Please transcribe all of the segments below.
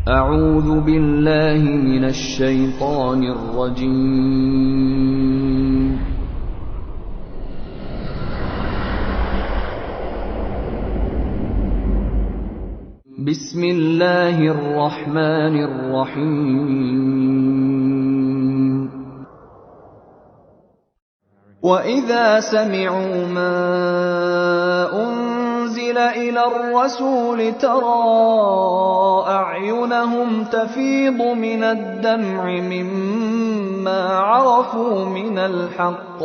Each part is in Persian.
اعوذ بالله من الشیطان الرجیم. بسم الله الرحمن الرحیم. وَإِذَا سَمِعُوا مَا أُنزِلَ إِلَى الرَّسُولِ تَرَىٰ أَعْيُنَهُمْ تَفِيضُ مِنَ الدَّمْعِ مِمَّا عَرَفُوا مِنَ الْحَقِّ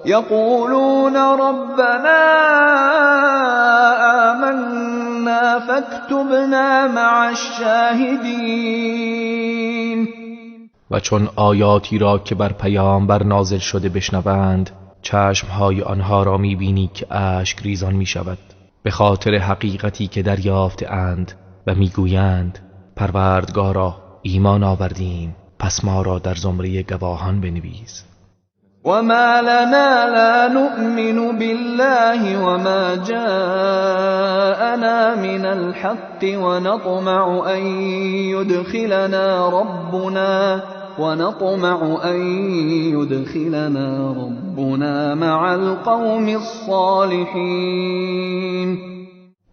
يَقُولُونَ رَبَّنَا آمَنَّا فَاكْتُبْنَا مَعَ الشَّاهِدِينَ. و چون آیاتی را که بر پیامبر نازل شده بشنوند، چشمهای آنها را می‌بینی که اشک ریزان می‌شود به خاطر حقیقتی که دریافته اند و می‌گویند پروردگارا ایمان آوردیم، پس ما را در زمره گواهان بنویس. وَمَا لَنَا لَا نُؤْمِنُ بِاللَّهِ وَمَا جَاءَنَا مِنَ الْحَقِّ وَنَطْمَعُ أَن يُدْخِلَنَا رَبُّنَا مَعَ الْقَوْمِ الصَّالِحِينَ.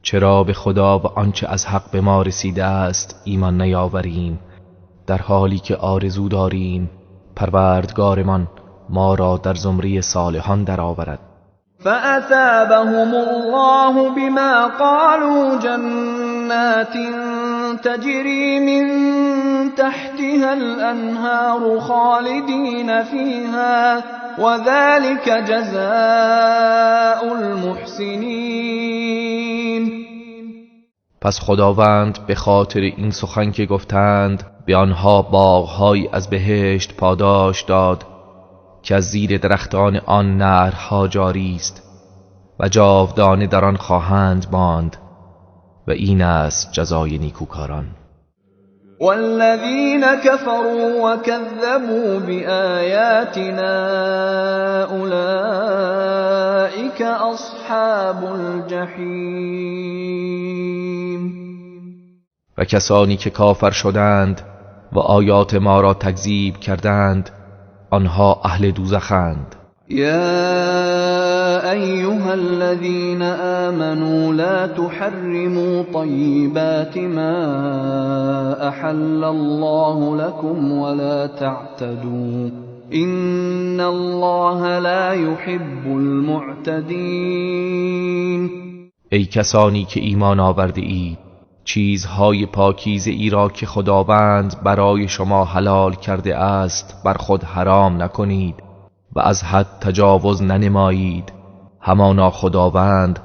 چرا به خدا و آنچه از حق به ما رسیده است ایمان نیاوریم، در حالی که آرزو داریم پروردگارمان ما را در زمره صالحان درآورد. فَأَثَابَهُمُ اللَّهُ بِمَا قَالُوا جَنَّاتٍ تَجْرِي مِن تَحْتِهَا الْأَنْهَارُ خَالِدِينَ فِيهَا وَذَلِكَ جَزَاءُ الْمُحْسِنِينَ. پس خداوند به خاطر این سخن که گفتند به آنها باغ‌هایی از بهشت پاداش داد که از زیر درختان آن نهرها جاری است و جاودانه در آن خواهند ماند و این است جزای نیکوکاران. والذین کفروا وکذبوا بآیاتنا اولئک اصحاب الجحیم. و کسانی که کافر شدند و آیات ما را تکذیب کردند آنها اهل دوزخند. یا ایها الذین آمنوا لا تحرموا طیبات ما احل الله لكم ولا تعتدوا ان الله لا يحب المعتدین. ای کسانی که ایمان آورده اید، چیزهای پاکیزه ای را که خداوند برای شما حلال کرده است بر خود حرام نکنید و از حد تجاوز ننمایید، همانا خداوند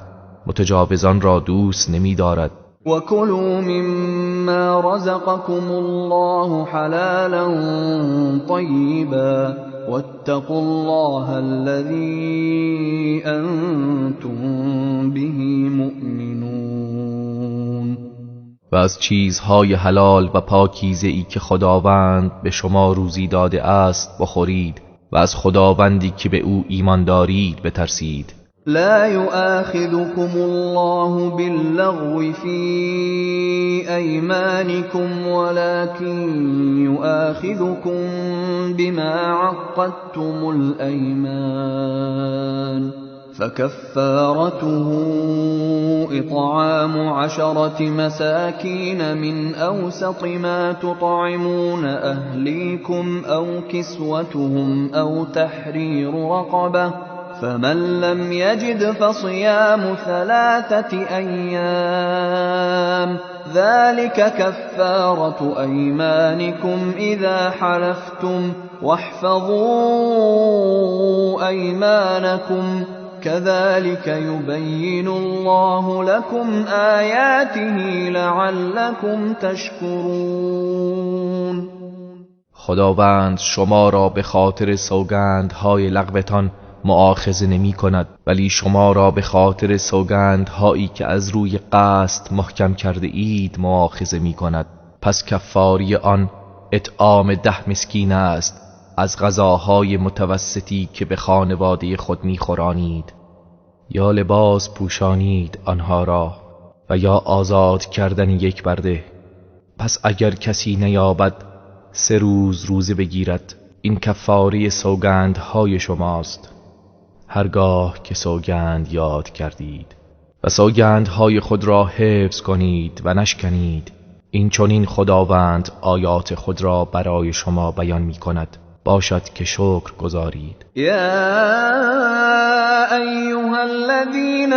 متجاوزان را دوست نمی دارد. وَكُلُوا مِمَّا رَزَقَكُمُ اللَّهُ حَلَالًا طَيِّبًا وَاتَّقُوا اللَّهَ الَّذِي أَنْتُمْ بِهِ مُؤْمِنُونَ. و از چیزهای حلال و پاکیزه ای که خداوند به شما روزی داده است بخورید و از خداوندی که به او ایمان دارید بترسید. لا يؤاخذكم الله باللغو في أيمانكم ولكن يؤاخذكم بما عقدتم الأيمان فكفارته إطعام 10 مساكين من أوسط ما تطعمون أهليكم أو كسوتهم أو تحرير رقبة فمن لم يجد فصيام 3 أيام ذلك كفارة أيمانكم إذا حلفتم واحفظوا أيمانكم كذلك يبين الله لكم آياته لعلكم تشكرون. خداوند شما را به خاطر سوگندهای لغوتان مؤاخذه نمی کند، ولی شما را به خاطر سوگندهایی که از روی قصد محکم کرده اید مؤاخذه می کند. پس کفاری آن اطعام 10 مسکین است از غذاهای متوسطی که به خانواده خود می خورانید، یا لباس پوشانید آنها را و یا آزاد کردن یک برده پس اگر کسی نیابد 3 روز روزه بگیرد، این کفاره سوگندهای شماست هرگاه که سوگند یاد کردید و سوگندهای خود را حفظ کنید و نشکنید. این چنین خداوند آیات خود را برای شما بیان می کند، باشد که شکر گزارید. یا ایها الذین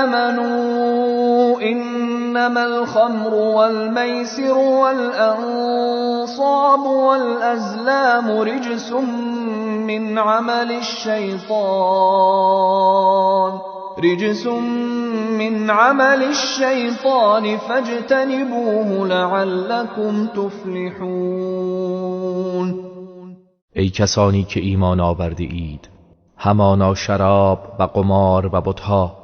آمنوا انما الخمر والمیسر والانصاب والازلام رجس من عمل الشیطان فاجتنبوه لعلكم تفلحون. ای کسانی که ایمان آورده اید، همانا شراب و قمار و بتها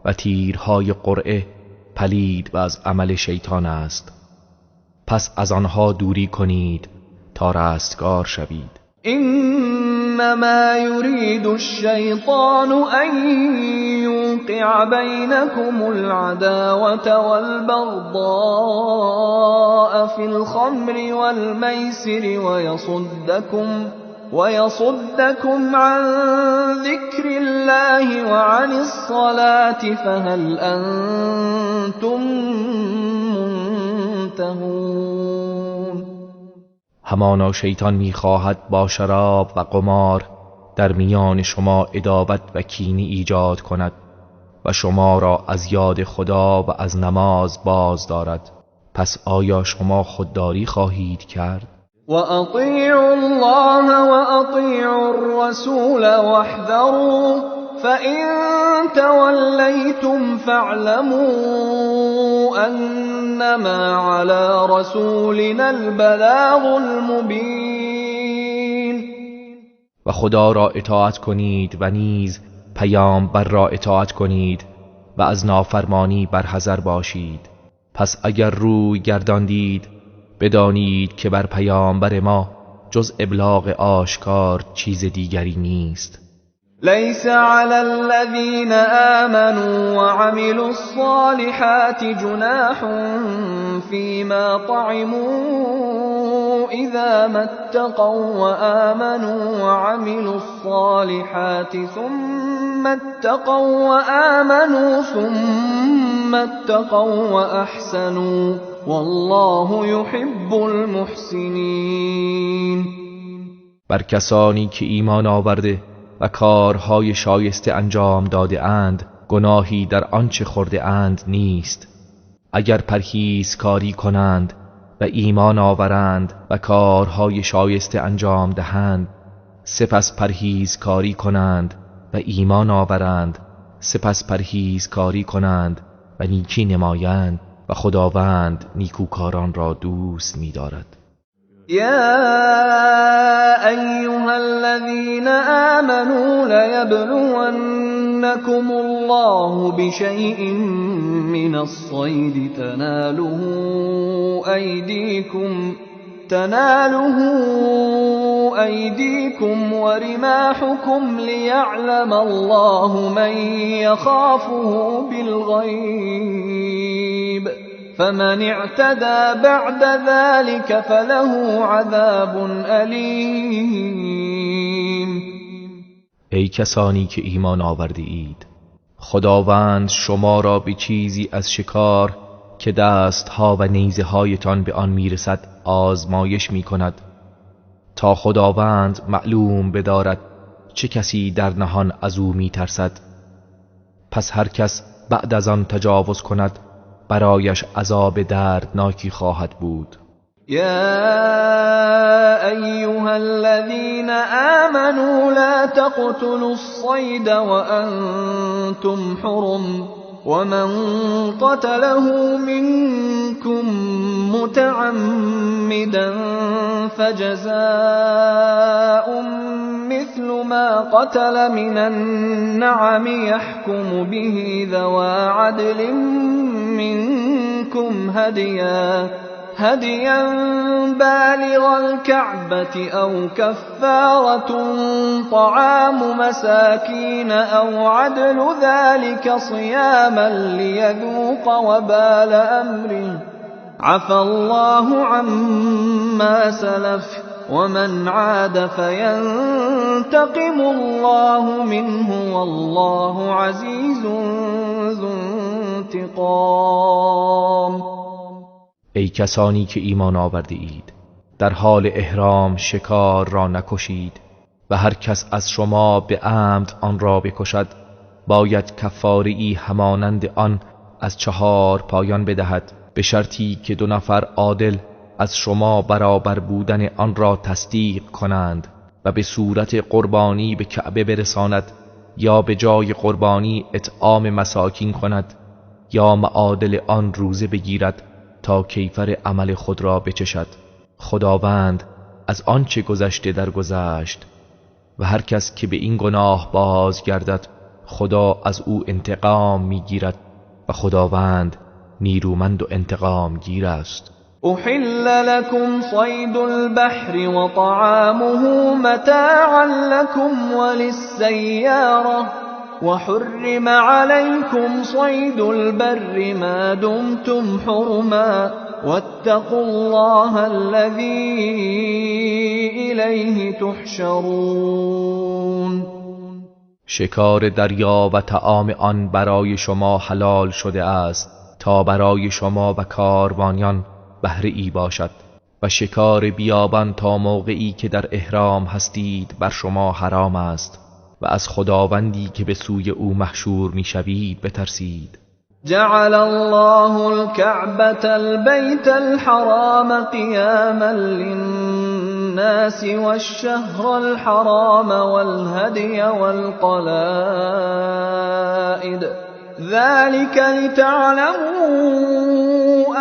و تیرهای قرعه پلید و از عمل شیطان است، پس از آنها دوری کنید تا رستگار شوید. انما يريد الشيطان ان يوقع بينكم العداوة والبغضاء في الخمر والميسر ويصدكم عن ذكر الله وعن الصلاة فهل أنتم منتهون. همانا شیطان می‌خواهد با شراب و قمار در میان شما عداوت و کینه ایجاد کند و شما را از یاد خدا و از نماز باز دارد. پس آیا شما خودداری خواهید کرد؟ وأطيعوا الله وأطيعوا الرسول واحذروا فإن توليتم فاعلموا أنما على رسولنا البلاغ المبين. و خدا را اطاعت کنید و نیز پیامبر را اطاعت کنید و از نافرمانی برحذر باشید. پس اگر روی گرداندید بدانید که بر پیامبر ما جز ابلاغ آشکار چیز دیگری نیست. ليس على الذين آمنوا وعملوا الصالحات جناح فيما طعموا إذا ما اتقوا وآمنوا وعملوا الصالحات ثم اتقوا وأحسنوا والله يحب المحسنين. بر کسانی که ایمان آورده و کارهای شایسته انجام داده اند گناهی در آنچه خورده اند نیست، اگر پرهیزکاری کنند و ایمان آورند و کارهای شایسته انجام دهند، سپس پرهیزکاری کنند و ایمان آورند، سپس پرهیزکاری کنند و نیکی نمایند و خداوند نیکوکاران را دوست می‌دارد. يا أيها الذين آمنوا ليبلونكم الله بشيء من الصيد تناله أيديكم ورماحكم ليعلم الله من يخافه بالغيب فمن اعتدى بعد ذلك فله عذاب أليم. ای کسانی که ایمان آورده اید، خداوند شما را به چیزی از شکار که دستها و نیزه هایتان به آن میرسد آزمایش می کند تا خداوند معلوم بدارد چه کسی در نهان از او می ترسد. پس هر کس بعد از آن تجاوز کند برایش عذاب دردناکی خواهد بود. يا أيها الذين آمنوا لا تقتلوا الصيد وأنتم حرم ومن قتله منكم متعمدا فجزاء مثل ما قتل من النعم يحكم به ذوى عدل منكم هديا بالغ الكعبة أو كفارة طعام مساكين أو عدل ذلك صياما ليذوق وبال أمره عفى الله عما سلف ومن عاد فینتقم الله منه والله عزیز ذو انتقام. ای کسانی که ایمان آورده اید، در حال احرام شکار را نکشید و هر کس از شما به عمد آن را بکشد باید کفاره‌ای همانند آن از 4 پایان بدهد، به شرطی که 2 نفر عادل از شما برابر بودن آن را تصدیق کنند و به صورت قربانی به کعبه برساند یا به جای قربانی اطعام مساکین کند یا معادل آن روزه بگیرد تا کیفر عمل خود را بچشد. خداوند از آنچه گذشته درگذشت و هر کس که به این گناه بازگردد خدا از او انتقام میگیرد و خداوند نیرومند و انتقام گیر است. احل لكم صید البحر وطعامه متاعا لكم وللسیارة وحرم عليكم صید البر ما دمتم حرما واتقوا الله الذي إليه تحشرون. شکار دریا و طعام آن برای شما حلال شده است تا برای شما و کاروانیان بهره ای باشد و شکار بیابان تا موقعی که در احرام هستید بر شما حرام است و از خداوندی که به سوی او محشور میشوید بترسید. جعل الله الكعبة البيت الحرام قياما للناس والشهر الحرام والهدي والقلائد ذلك لتعلموا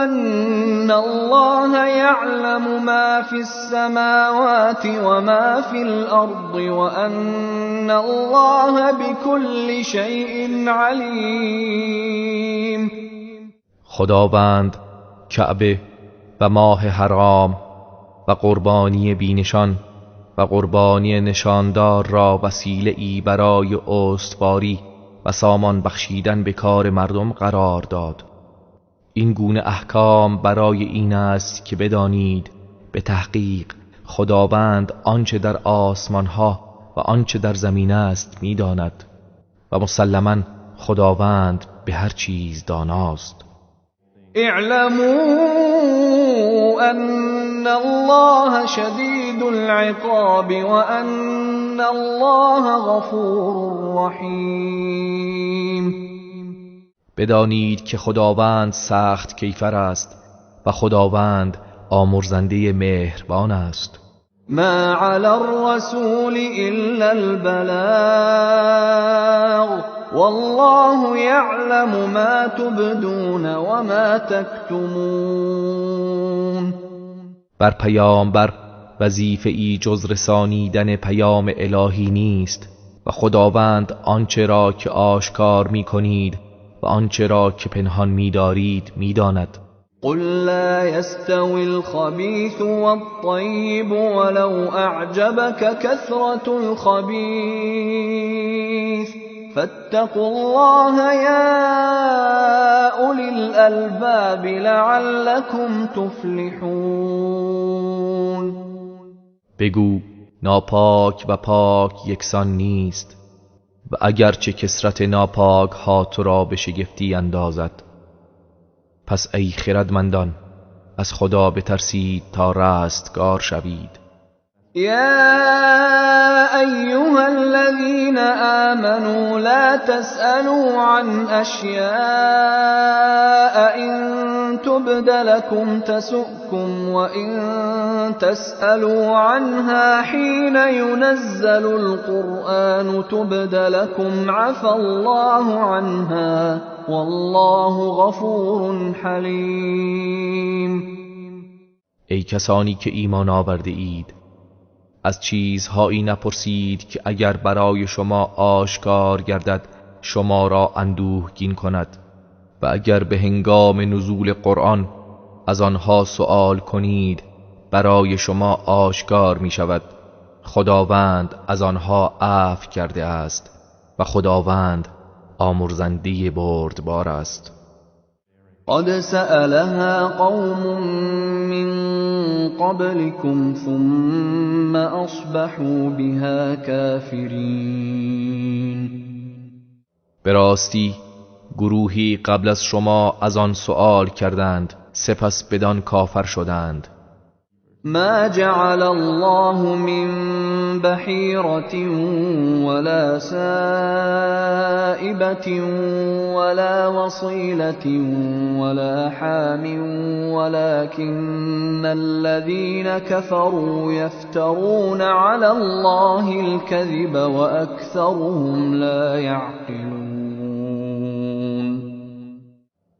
أن الله يعلم ما في السماوات وما في الأرض وأن الله بكل شيء عليم. خداوند کعبه و ماه حرام و قربانی بینشان و قربانی نشاندار را وسیله‌ای برای استواری و سامان بخشیدن به کار مردم قرار داد. این گونه احکام برای این است که بدانید به تحقیق خداوند آنچه در آسمانها و آنچه در زمین است می‌داند و مسلماً خداوند به هر چیز داناست. اعلموا ان الله شدید العقاب وان الله غفور رحیم. بدانید که خداوند سخت کیفر است و خداوند آمرزنده مهربان است. ما علی الرسول الا البلاغ والله یعلم ما تبدون وما تکتمون. بر پیامبر وظیفه‌ای جز رسانیدن پیام الهی نیست و خداوند آنچه را که آشکار می کنید و آنچه را که پنهان می دارید می داند. قل لا يستوي الخبيث والطيب ولو أعجبك كثرة الخبيث فاتقوا الله يا أولي الألباب لعلكم تفلحون. بگو ناپاک و پاک یکسان نیست و اگرچه کثرت ناپاک ها تو را به شگفتی اندازد، پس ای خردمندان از خدا بترسید تا رستگار شوید. يا أيها الذين آمنوا لا تسألوا عن أشياء إن تبد لكم تسؤكم وإن تسألوا عنها حين ينزل القرآن تبد لكم عفى الله عنها والله غفور حلیم. ای کسانی که ایمان آورده اید، از چیزهایی نپرسید که اگر برای شما آشکار گردد شما را اندوهگین کند و اگر به هنگام نزول قرآن از آنها سؤال کنید برای شما آشکار می شود. خداوند از آنها عفو کرده است و خداوند آمرزنده بردبار است. قد سألها قوم من قبلكم ثم أصبحوا بها كافرین. به راستی گروهی قبل از شما از آن سؤال کردند سپس بدان کافر شدند. ما جعل الله من بحيرة ولا سائبة ولا وصيلة ولا حام ولكن الذين كفروا يفترون على الله الكذب وأكثرهم لا يعقلون.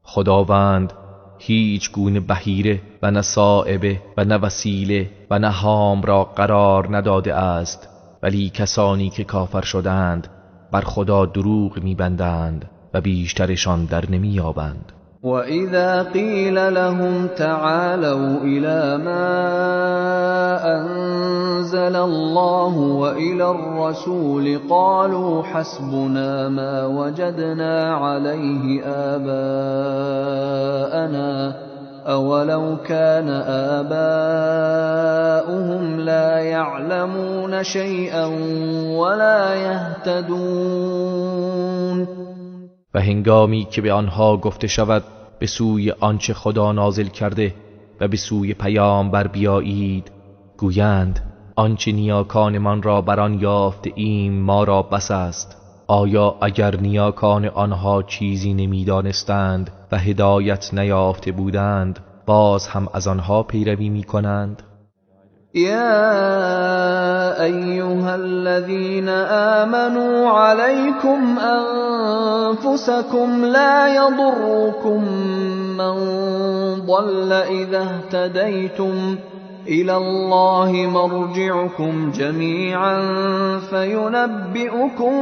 خداوند هیچ گونه بحیره و نه سائبه و نه وسیله و نه حام را قرار نداده است، ولی کسانی که کافر شدند بر خدا دروغ می‌بندند و بیشترشان در نمی‌یابند. وَإِذَا قِيلَ لَهُمْ تَعَالَوْا إِلَى مَا أَنزَلَ اللَّهُ وَإِلَى الرَّسُولِ قَالُوا حَسْبُنَا مَا وَجَدْنَا عَلَيْهِ آبَاءَنَا أَوَلَوْ كَانَ آبَاؤُهُمْ لَا يَعْلَمُونَ شَيْئًا وَلَا يَهْتَدُونَ. و هنگامی که به آنها گفته شود به سوی آنچه خدا نازل کرده و به سوی پیامبر بیایید، گویند آنچه نیاکانمان را بر آن یافته ایم ما را بس است. آیا اگر نیاکان آنها چیزی نمیدانستند و هدایت نیافته بودند باز هم از آنها پیروی می کنند؟ يا أيها الذين آمنوا عليكم أنفسكم لا يضركم من ضل إذا اهتديتم إلى الله مرجعكم جميعا فينبئكم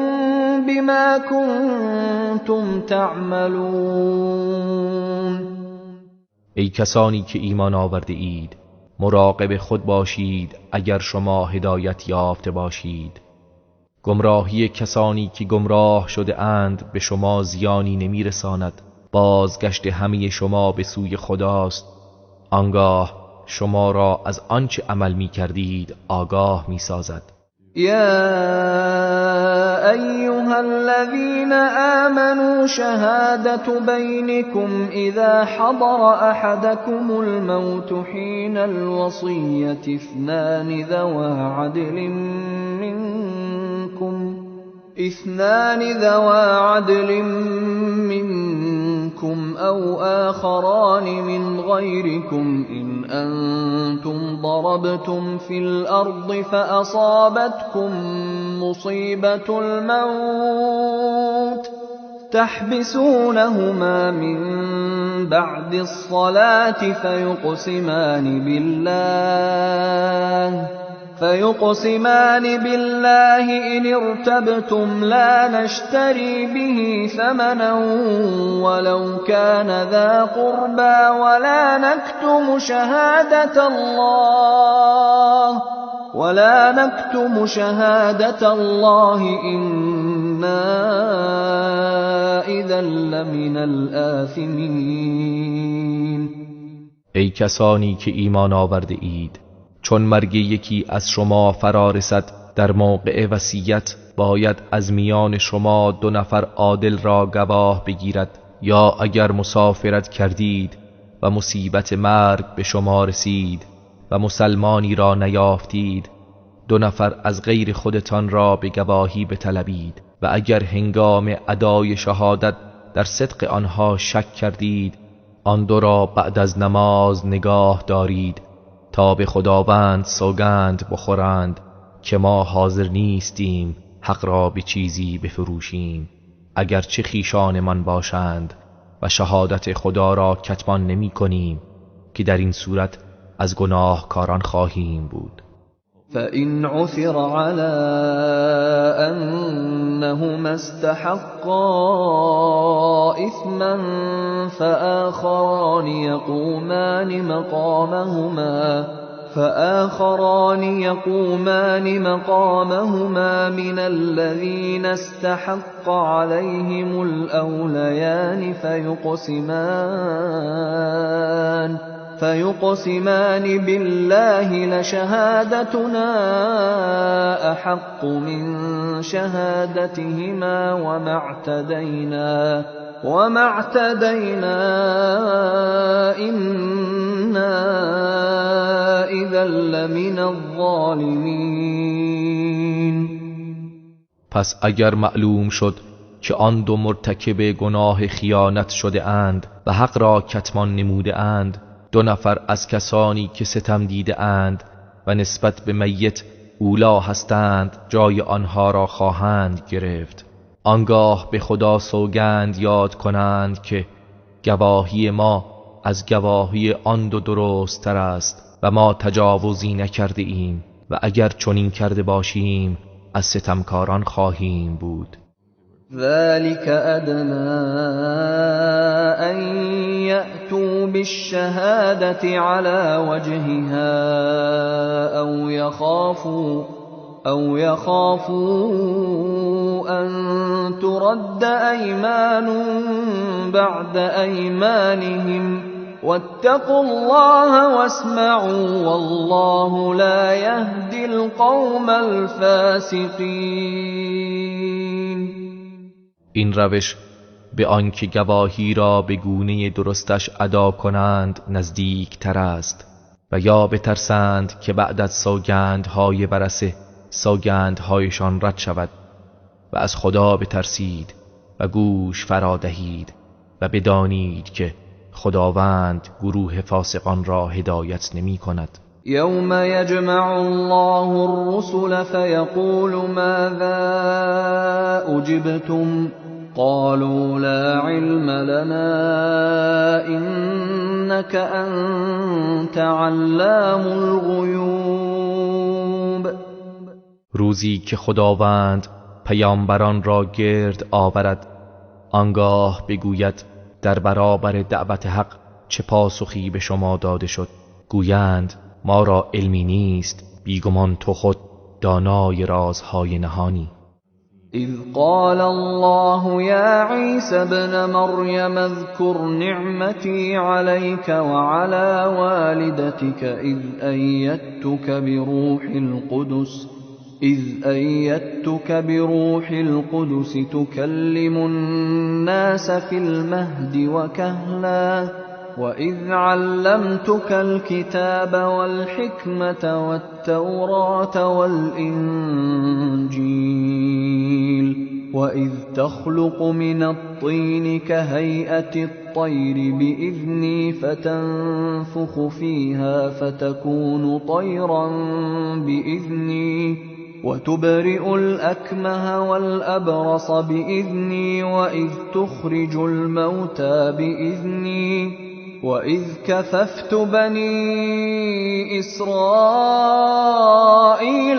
بما كنتم تعملون. ای کسانی که ایمان آورده اید، مراقب خود باشید اگر شما هدایت یافته باشید. گمراهی کسانی که گمراه شده اند به شما زیانی نمیرساند. بازگشت همه شما به سوی خداست. آنگاه شما را از آنچه عمل می کردید آگاه می سازد. يا أيها الذين آمنوا شهادة بينكم إذا حضر أحدكم الموت حين الوصية اثنان ذوى عدل منكم أو آخران من غيركم إن أنتم ضربتم في الأرض فأصابتكم مصيبة الموت تحبسونهما من بعد الصلاة فيقسمان بالله إن ارتبتم لا نشتري به ثمنا ولو كان ذا قربى ولا نكتم شهادة الله إنا إذا لمن الآثمين. ای کسانی که ایمان آورده اید، چون مرگ یکی از شما فرا رسد در موقع وصیت باید از میان شما 2 نفر عادل را گواه بگیرد، یا اگر مسافرت کردید و مصیبت مرگ به شما رسید و مسلمانی را نیافتید 2 نفر از غیر خودتان را به گواهی بطلبید و اگر هنگام ادای شهادت در صدق آنها شک کردید آن 2 را بعد از نماز نگاه دارید تا به خداوند سوگند بخورند که ما حاضر نیستیم حق را به چیزی بفروشیم اگرچه خویشان من باشند و شهادت خدا را کتمان نمی کنیم که در این صورت از گناهکاران خواهیم بود. فإن عثر على أنهما استحقا إثما فآخران يقومان مقامهما فآخران يقومان مقامهما من الذين استحق عليهم الأوليان فيقسمان بالله لشهادتنا أحق من شهادتهما وما اعتدينا إنا إذا لمن الظالمين. پس اگر معلوم شد که آن دو مرتکب گناه خیانت شده اند و حق را کتمان نموده اند، دو نفر از کسانی که ستم دیده اند و نسبت به میت اولا هستند جای آنها را خواهند گرفت. آنگاه به خدا سوگند یاد کنند که گواهی ما از گواهی آن دو درست تر است و ما تجاوزی نکرده ایم و اگر چنین کرده باشیم از ستمکاران خواهیم بود. ذلك أدنى أن يأتوا بالشهادة على وجهها أو يخافوا أن ترد أيمان بعد أيمانهم واتقوا الله واسمعوا والله لا يهدي القوم الفاسقين. این روش به آنکه گواهی را به گونه درستش ادا کنند نزدیک تر است و یا بترسند که بعد از سوگندهای برسه سوگندهایشان رد شود و از خدا بترسید و گوش فرا دهید و بدانید که خداوند گروه فاسقان را هدایت نمی کند. يوم يجمع الله الرسل فيقول ماذا أجبتم قالوا لا علم لنا إنك أنت علام الغيوب. روزی که خداوند پیامبران را گرد آورد آنگاه بگوید در برابر دعوت حق چه پاسخی به شما داده شد؟ گویند ما را علمی نیست، بیگمان تو خود دانای رازهای نهانی. اذ قال الله یا عیسی ابن مریم اذکر نعمتی علیک وعلى والدتك اذ أيدتك بروح القدس تكلم الناس في المهد وكهلا وإذ علمتك الكتاب والحكمة والتوراة والإنجيل وإذ تخلق من الطين كهيئة الطير بإذني فتنفخ فيها فتكون طيرا بإذني وتبرئ الأكمه والأبرص بإذني وإذ تخرج الموتى بإذني وإذ كففت بني إسرائيل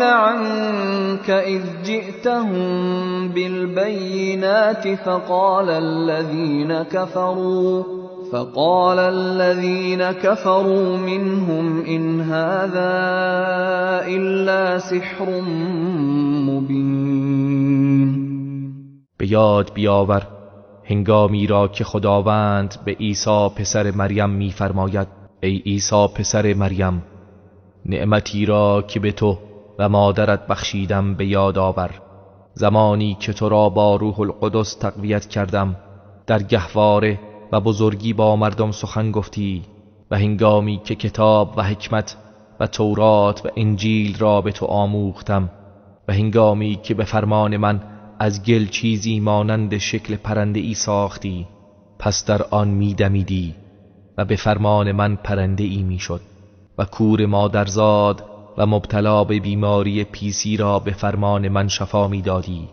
عنك إذ جئتهم بالبينات فقال الذين كفروا منهم إن هذا إلا سحر مبين. به یاد بیاور هنگامی را که خداوند به عیسی پسر مریم می‌فرماید ای عیسی پسر مریم نعمتی را که به تو و مادرت بخشیدم به یاد آور، زمانی که تو را با روح القدس تقویت کردم در گهواره و بزرگی با مردم سخن گفتی و هنگامی که کتاب و حکمت و تورات و انجیل را به تو آموختم و هنگامی که به فرمان من از گل چیزی مانند شکل پرنده ای ساختی پس در آن می دمیدی و به فرمان من پرنده ای می شد و کور مادرزاد و مبتلا به بیماری پیسی را به فرمان من شفا می دادی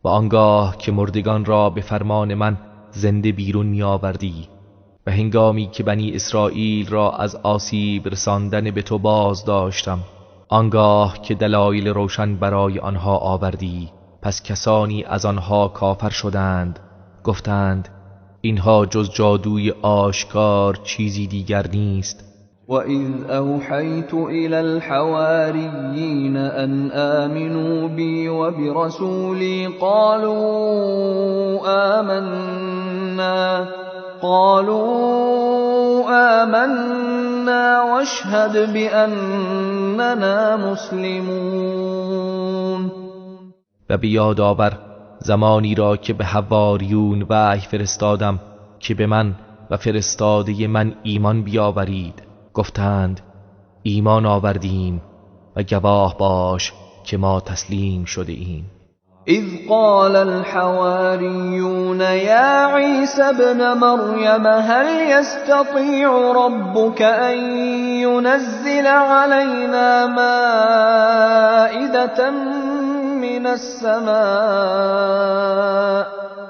و آنگاه که مردگان را به فرمان من زنده بیرون می آوردی و هنگامی که بنی اسرائیل را از آسیب رساندن به تو باز داشتم آنگاه که دلایل روشن برای آنها آوردی پس کسانی از آنها کافر شدند گفتند اینها جز جادوی آشکار چیزی دیگر نیست وَإِذْ أَوْحَيْتُ إِلَى الْحَوَارِيِّينَ أَنْ آمِنُوا بِي وَبِرَسُولِي قَالُوا آمَنَّا وَاشْهَدْ بِأَنَّنَا مُسْلِمُونَ. و بیاد آور زمانی را که به حواریون وحی فرستادم که به من و فرستاده من ایمان بیاورید. گفتند ایمان آوردیم و گواه باش که ما تسلیم شده ایم. اذ قال الحواریون یا عیسی ابن مریم هل یستطیع ربک ان ینزل علینا مائدة من السماء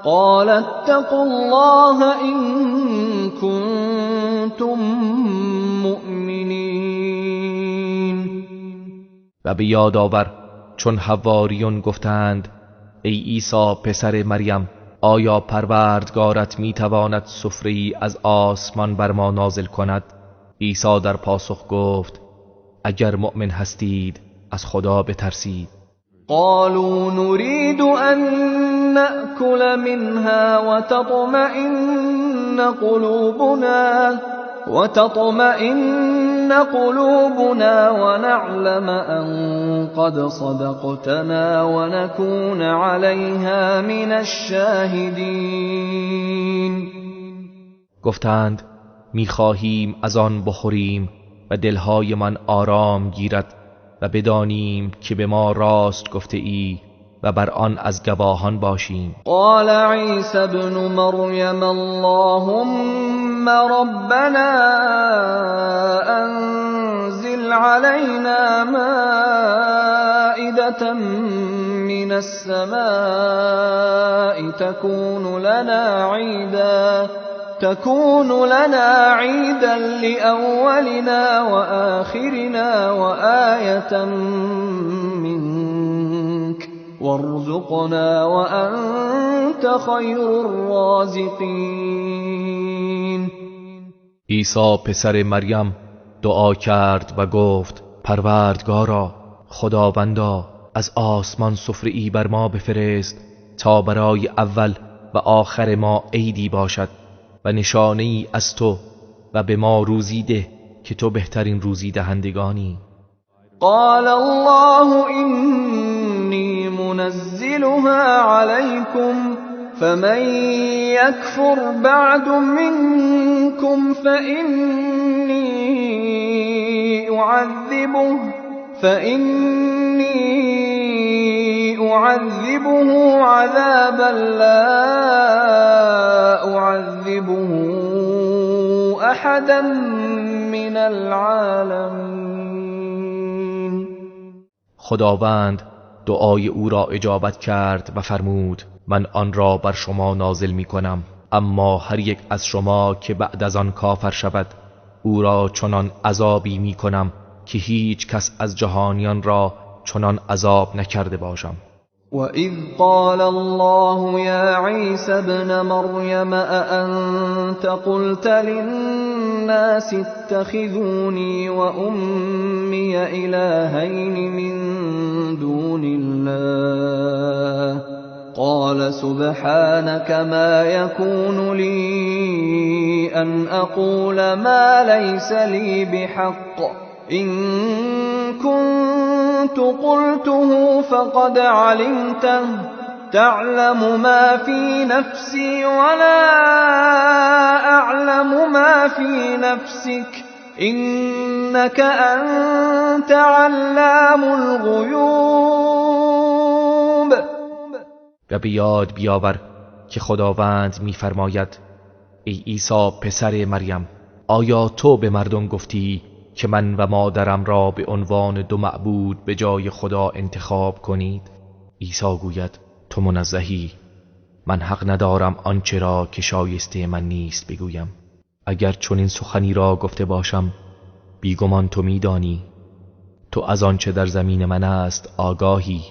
قال اتقوا الله ان کنتم مؤمنین. و به یاد آور چون حواریون گفتند ای عیسی پسر مریم آیا پروردگارت میتواند سفره‌ای از آسمان بر ما نازل کند؟ عیسی در پاسخ گفت اگر مؤمن هستید از خدا بترسید. قالوا نريد أن نأكل منها وتطمئن قلوبنا ونعلم أن قد صدقتنا ونكون عليها من الشاهدين. گفتند میخواهیم از آن بخوریم و دلهای من آرام گیرد و بدانیم که به ما راست گفته ای و بر آن از گواهان باشیم. قال عیسی ابن مریم اللهم ربنا انزل علينا مائدة من السماء تكون لنا عيدا لأولنا وآخرنا وآية منك وارزقنا وأنت خير الرازقين. عیسی پسر مریم دعا کرد و گفت پروردگارا خداوندا از آسمان سفره‌ای بر ما بفرست تا برای اول و آخر ما عیدی باشد و نشانه‌ای از تو و به ما روزی ده که تو بهترین روزی دهندگانی. قال الله إني منزلها عليكم فمن يكفر بعد منكم فإني أعذبه عذابا لا أعذبه أحدا من العالمين. خداوند دعای او را اجابت کرد و فرمود من آن را بر شما نازل می کنم، اما هر یک از شما که بعد از آن کافر شود او را چنان عذابی می کنم که هیچ کس از جهانیان را چنان عذاب نکرده باشم. وَإِذْ قَالَ اللَّهُ يَا عِيسَى ابْنَ مَرْيَمَ أَأَنْتَ قُلْتَ لِلنَّاسِ اتَّخِذُونِي وَأُمِّيَ إِلَٰهَيْنِ مِن دُونِ اللَّهِ قَالَ سُبْحَانَكَ مَا يَكُونُ لِي أَنْ أَقُولَ مَا لَيْسَ لِي بِحَقٍّ إِن كُنتُ قُلْتُهُ فَقَدْ عَلِمْتَهُ تَعْلَمُ مَا فِي نَفْسِي وَلَا أَعْلَمُ مَا فِي نَفْسِكَ إِنَّكَ أَنْتَ عَلَّامُ الْغُيُوبِ. و به یاد بیاور که خداوند می‌فرماید ای عیسی پسر مریم آیا تو به مردم گفتی که من و مادرم را به عنوان دو معبود به جای خدا انتخاب کنید؟ عیسی گوید تو منزهی، من حق ندارم آنچه را که شایسته من نیست بگویم. اگر چنین سخنی را گفته باشم بیگمان تو میدانی، تو از آنچه در زمین من است آگاهی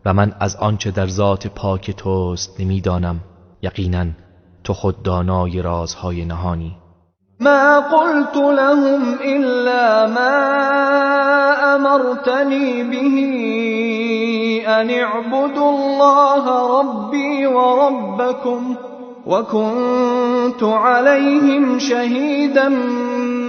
و من از آنچه در ذات پاک توست نمیدانم. یقینا تو خود دانای رازهای نهانی. ما قلت لهم إلا ما أمرتني به أن اعبدوا الله ربي وربكم وكنت عليهم شهيدا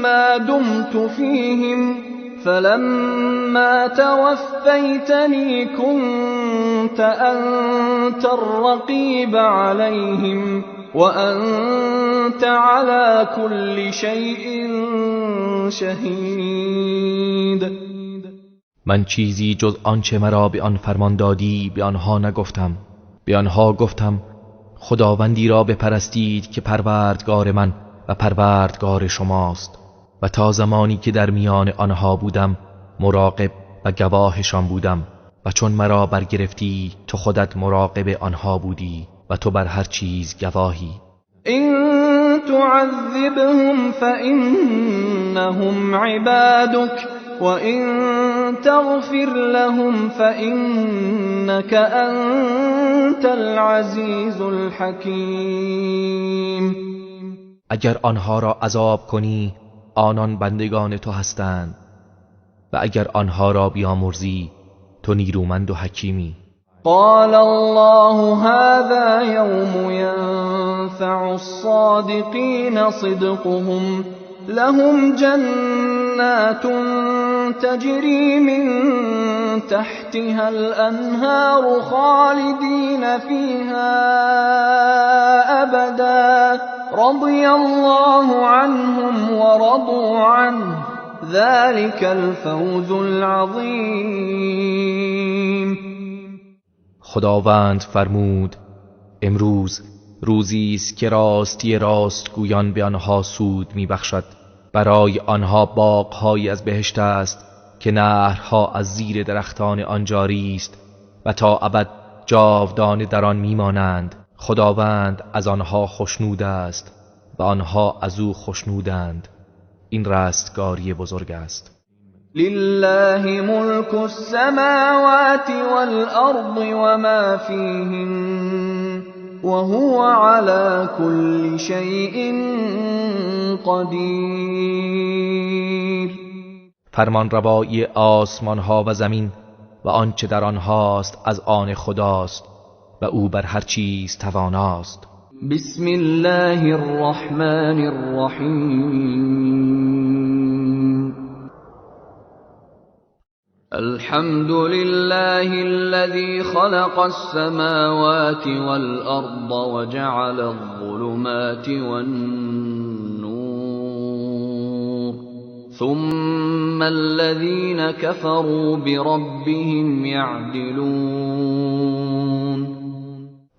ما دمت فيهم فلما توفيتني كنت أنت الرقيب عليهم وأنت على كل شيء شهید. من چیزی جز آنچه مرا به آن فرمان دادی به آنها نگفتم. به آنها گفتم خداوندی را بپرستید که پروردگار من و پروردگار شماست و تا زمانی که در میان آنها بودم مراقب و گواهشان بودم و چون مرا برگرفتی تو خودت مراقب آنها بودی و تو بر هر چیز گواهی. إن تعذبهم فإنهم عبادك وإن تغفر لهم فإنك أنت العزيز الحكيم. اگر آنها را عذاب کنی آنان بندگان تو هستند و اگر آنها را بیامرزی تو نیرومند و حکیمی. قال الله هذا يوم ينفع الصادقين صدقهم لهم جنات تجري من تحتها الأنهار خالدين فيها أبدا رضي الله عنهم ورضوا عنه ذلك الفوز العظيم. خداوند فرمود امروز روزی است که راستی راستگویان به آنها سود میبخشد. برای آنها باغ‌هایی از بهشت است که نهرها از زیر درختان آن جاری است و تا ابد جاودانه در آن میمانند. خداوند از آنها خوشنود است و آنها از او خوشنودند. این رستگاری بزرگ است. لله ملك السماوات والأرض وما فيهن وهو على كل شيء قدیر. فرمان روایی آسمان ها و زمین و آنچه در آنهاست از آن خداست و او بر هر چیز تواناست. بسم الله الرحمن الرحیم. الحمد لله الذي خلق السماوات والأرض وجعل الظلمات والنور ثم الذين كفروا بربهم يعدلون.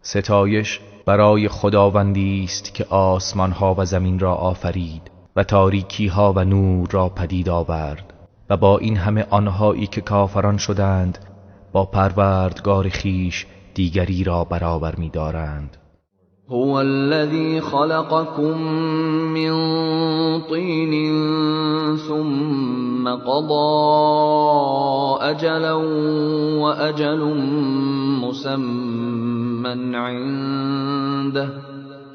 ستایش برای خداوندی است که آسمان ها و زمین را آفرید و تاریکی ها و نور را پدید آورد و با این همه آنهایی که کافران شدند با پروردگار خیش دیگری را برابر می دارند. هو الذي خلقكم من طين ثم قضى أجلا وأجل مسمى عنده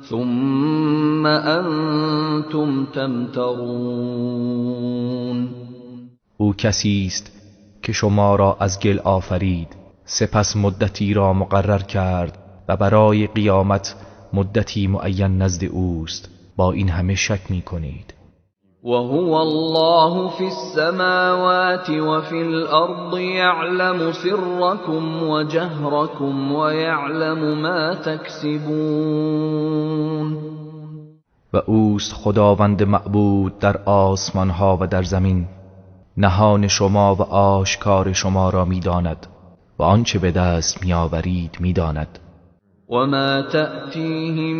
ثم أنتم تمترون. او کسی است که شما را از گل آفرید سپس مدتی را مقرر کرد و برای قیامت مدتی معین نزد اوست. با این همه شک می کنید. وهو الله في السماوات وفي الأرض يعلم سركم وجهركم ويعلم ما تكسبون. و اوست خداوند معبود در آسمان ها و در زمین. نهان شما و آشکار شما را می‌داند و آنچه به دست می‌آورید می‌داند. وما تأتيهم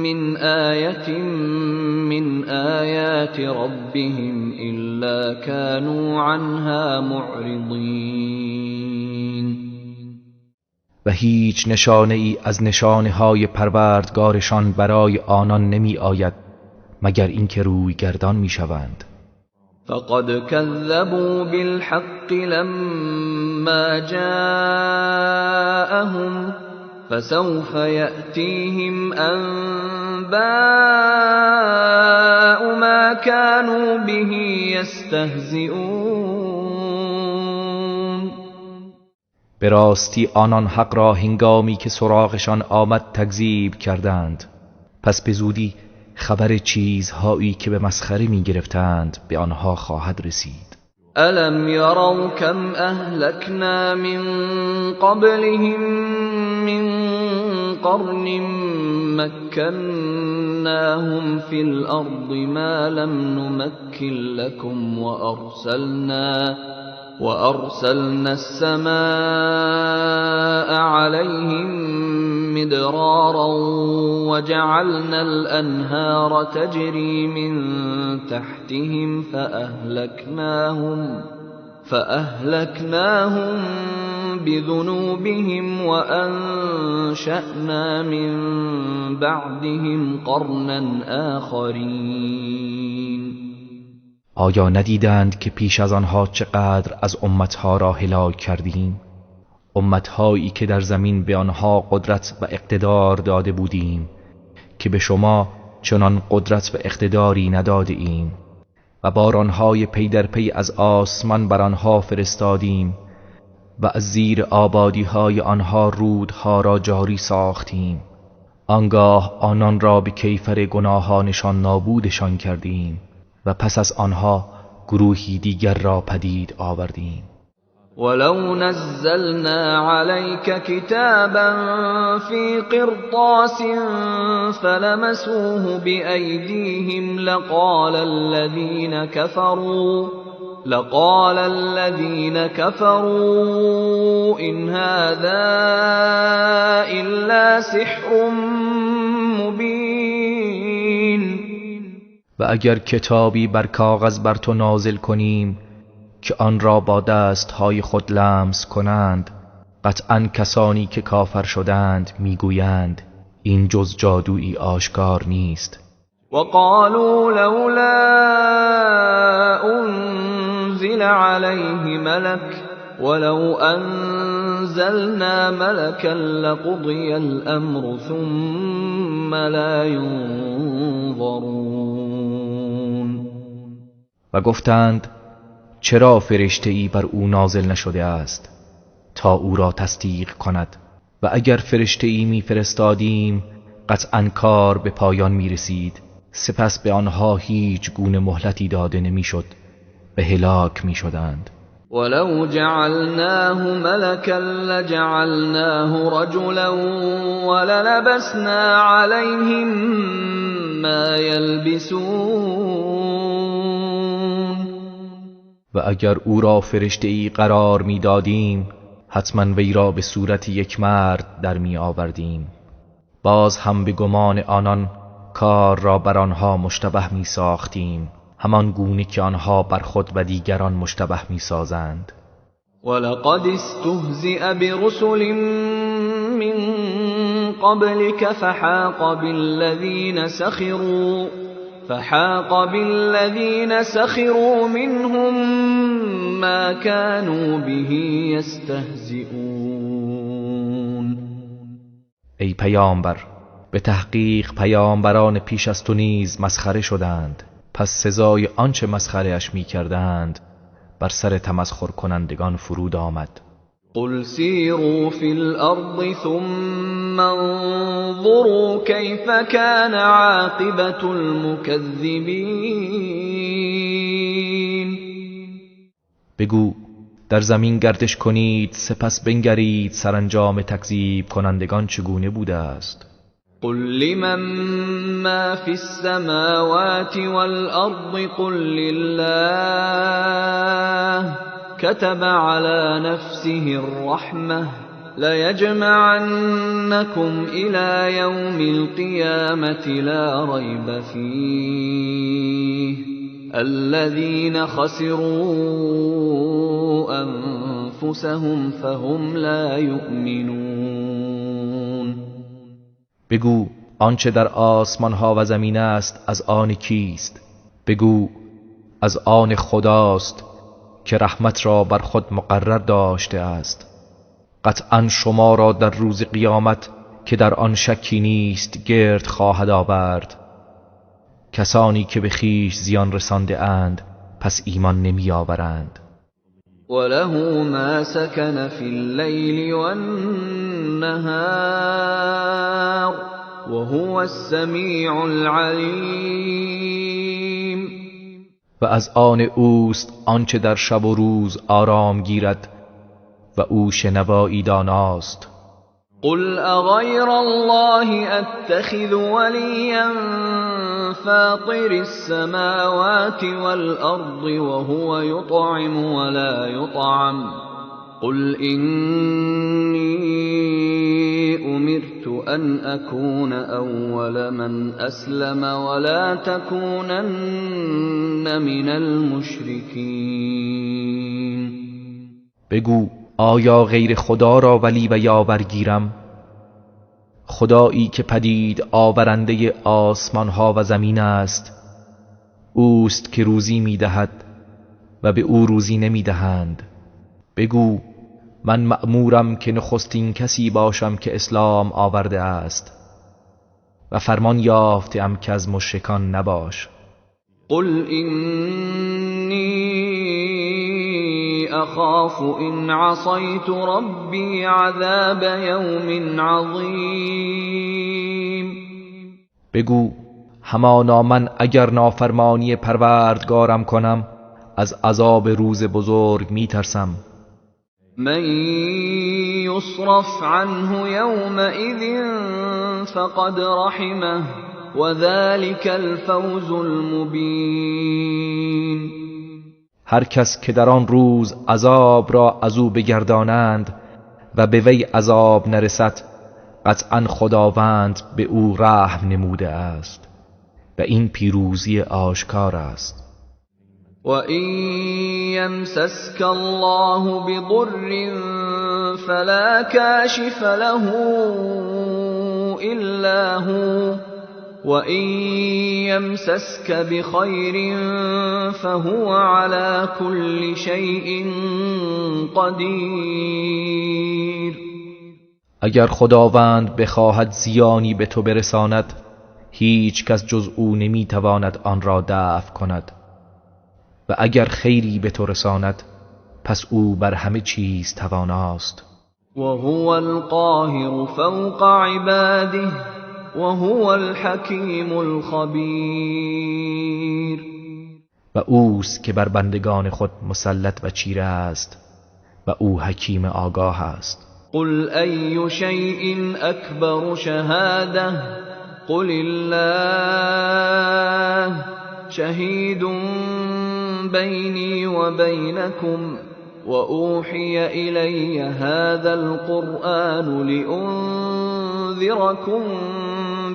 من آية من آيات ربهم إلا كانوا عنها معرضين. و هیچ نشانه ای از نشانه های پروردگارشان برای آنان نمی آید مگر اینکه روی گردان می شوند. فقد كذبوا بالحق لما جاءهم فسوف يأتيهم أنباء ما كانوا به يستهزئون. به راستی آنان حق را هنگامی که سراغشان آمد تکذیب کردند. پس به زودی خبر چیزهایی که به مسخره می گرفتند به آنها خواهد رسید. ألم يروا كم أهلكنا من قبلهم من قرن مكناهم في الأرض ما لم نمكن لكم وأرسلنا السماء عليهم مدرارا وجعلنا الأنهار تجري من تحتهم فأهلكناهم بذنوبهم وأنشأنا من بعدهم قرنا آخرين. آیا ندیدند که پیش از آنها چقدر از امتها را هلاک کردیم؟ امتهایی که در زمین به آنها قدرت و اقتدار داده بودیم که به شما چنان قدرت و اقتداری نداده ایم و بارانهای پی در پی از آسمان بر آنها فرستادیم و از زیر آبادیهای آنها رودها را جاری ساختیم. آنگاه آنان را به کیفر گناهانشان نابودشان کردیم و پس از آنها گروهی دیگر را پدید آوردیم. ولو نزلنا عليك كتابا في قرطاس فلمسوه بأيديهم لقال الذين كفروا إن هذا إلا سحر مبين. و اگر کتابی بر کاغذ بر تو نازل کنیم که آن را با دستهای خود لمس کنند، قطعاً کسانی که کافر شدند میگویند این جز جادویی آشکار نیست. وقالوا لولا أنزل عليه ملك ولو أنزلنا ملكا لقضي الأمر ثم لا ينظرون. و گفتند چرا فرشته‌ای بر او نازل نشده است تا او را تصدیق کند، و اگر فرشته‌ای می‌فرستادیم قطعاً کار به پایان می‌رسید، سپس به آنها هیچ گونه مهلتی داده نمی‌شد، به هلاک می‌شدند. ولو جعلناه ملكا لجعلناه رجلا وللبسنا عليهم ما يلبسون. و اگر او را فرشته‌ای قرار می‌دادیم حتما وی را به صورت یک مرد در می‌آوردیم. باز هم به گمان آنان کار را بر آنها مشتبه می‌ساختیم، همان گونه که آنها بر خود و دیگران مشتبه می‌سازند. ولقد استهزئ برسل من قبلك فحاق بالذين سخروا منهم ما كانوا به يستهزئون. ای پیامبر، به تحقیق پیامبران پیش از تو نیز مسخره شدند، پس سزای آنچه مسخره اش می کردند بر سر تمسخر کنندگان فرود آمد. قل سیروا فی الارض ثم انظروا کیف کان عاقبة المکذبین. بگو در زمین گردش کنید سپس بنگرید سرانجام تکذیب کنندگان چگونه بوده است. قل لمن ما في السماوات والأرض قل لله كتب على نفسه الرحمة ليجمعنكم إلى يوم القيامة لا ريب فيه الذين خسروا أنفسهم فهم لا يؤمنون. بگو آنچه در آسمان ها و زمین است از آن کیست؟ بگو از آن خداست که رحمت را بر خود مقرر داشته است. قطعا شما را در روز قیامت که در آن شکی نیست گرد خواهد آورد کسانی که به خویش زیان رسانده اند پس ایمان نمی آورند. وله ما سکن فی اللیل والنهار وهو السمیع العلیم. و از آن اوست آنچه در شب و روز آرام گیرد و او شنوایی داناست. قل اغیر الله اتخذ ولیا فاطر السماوات والارض وهو يطعم ولا يطعم قل إني أمرت أن أكون أول من أسلم ولا تكونن من المشركين. بگو آیا غیر خدا را ولی و یاور گیرم؟ خدایی که پدید آورنده آسمان ها و زمین است، اوست که روزی میدهد و به او روزی نمیدهند. بگو من مأمورم که نخستین کسی باشم که اسلام آورده است و فرمان یافته‌ام که از مشرکان نباش. قل إني أخاف إن عصيت ربي عذاب يوم عظيم. بگو همانا من اگر نافرمانی پروردگارم کنم از عذاب روز بزرگ میترسم. من يصرف عنه يومئذ فقد رحمه وذلك الفوز المبين. هر کس که در آن روز عذاب را از او بگردانند و به وی عذاب نرسد، قطعا خداوند به او رحم نموده است و این پیروزی آشکار است. وَإِن يَمْسَسْكَ اللَّهُ بِضُرٍّ فَلَا كَاشِفَ لَهُ إِلَّا هُوَ وَإِن يَمْسَسْكَ بِخَيْرٍ فَهُوَ عَلَى كُلِّ شَيْءٍ قَدِيرٌ. اگر خداوند بخواهد زیانی به تو برساند، هیچ کس جز او نمیتواند آن را دفع کند، و اگر خیری به تو رساند پس او بر همه چیز تواناست. وهو القاهر فوق عباده وهو الحکیم الخبیر. و اوست که بر بندگان خود مسلط و چیره است و او حکیم آگاه است. قل ای شیء اکبر شهاده قل الله شهید بینی و بینکم وأوحي إلي هذا القرآن لأنذركم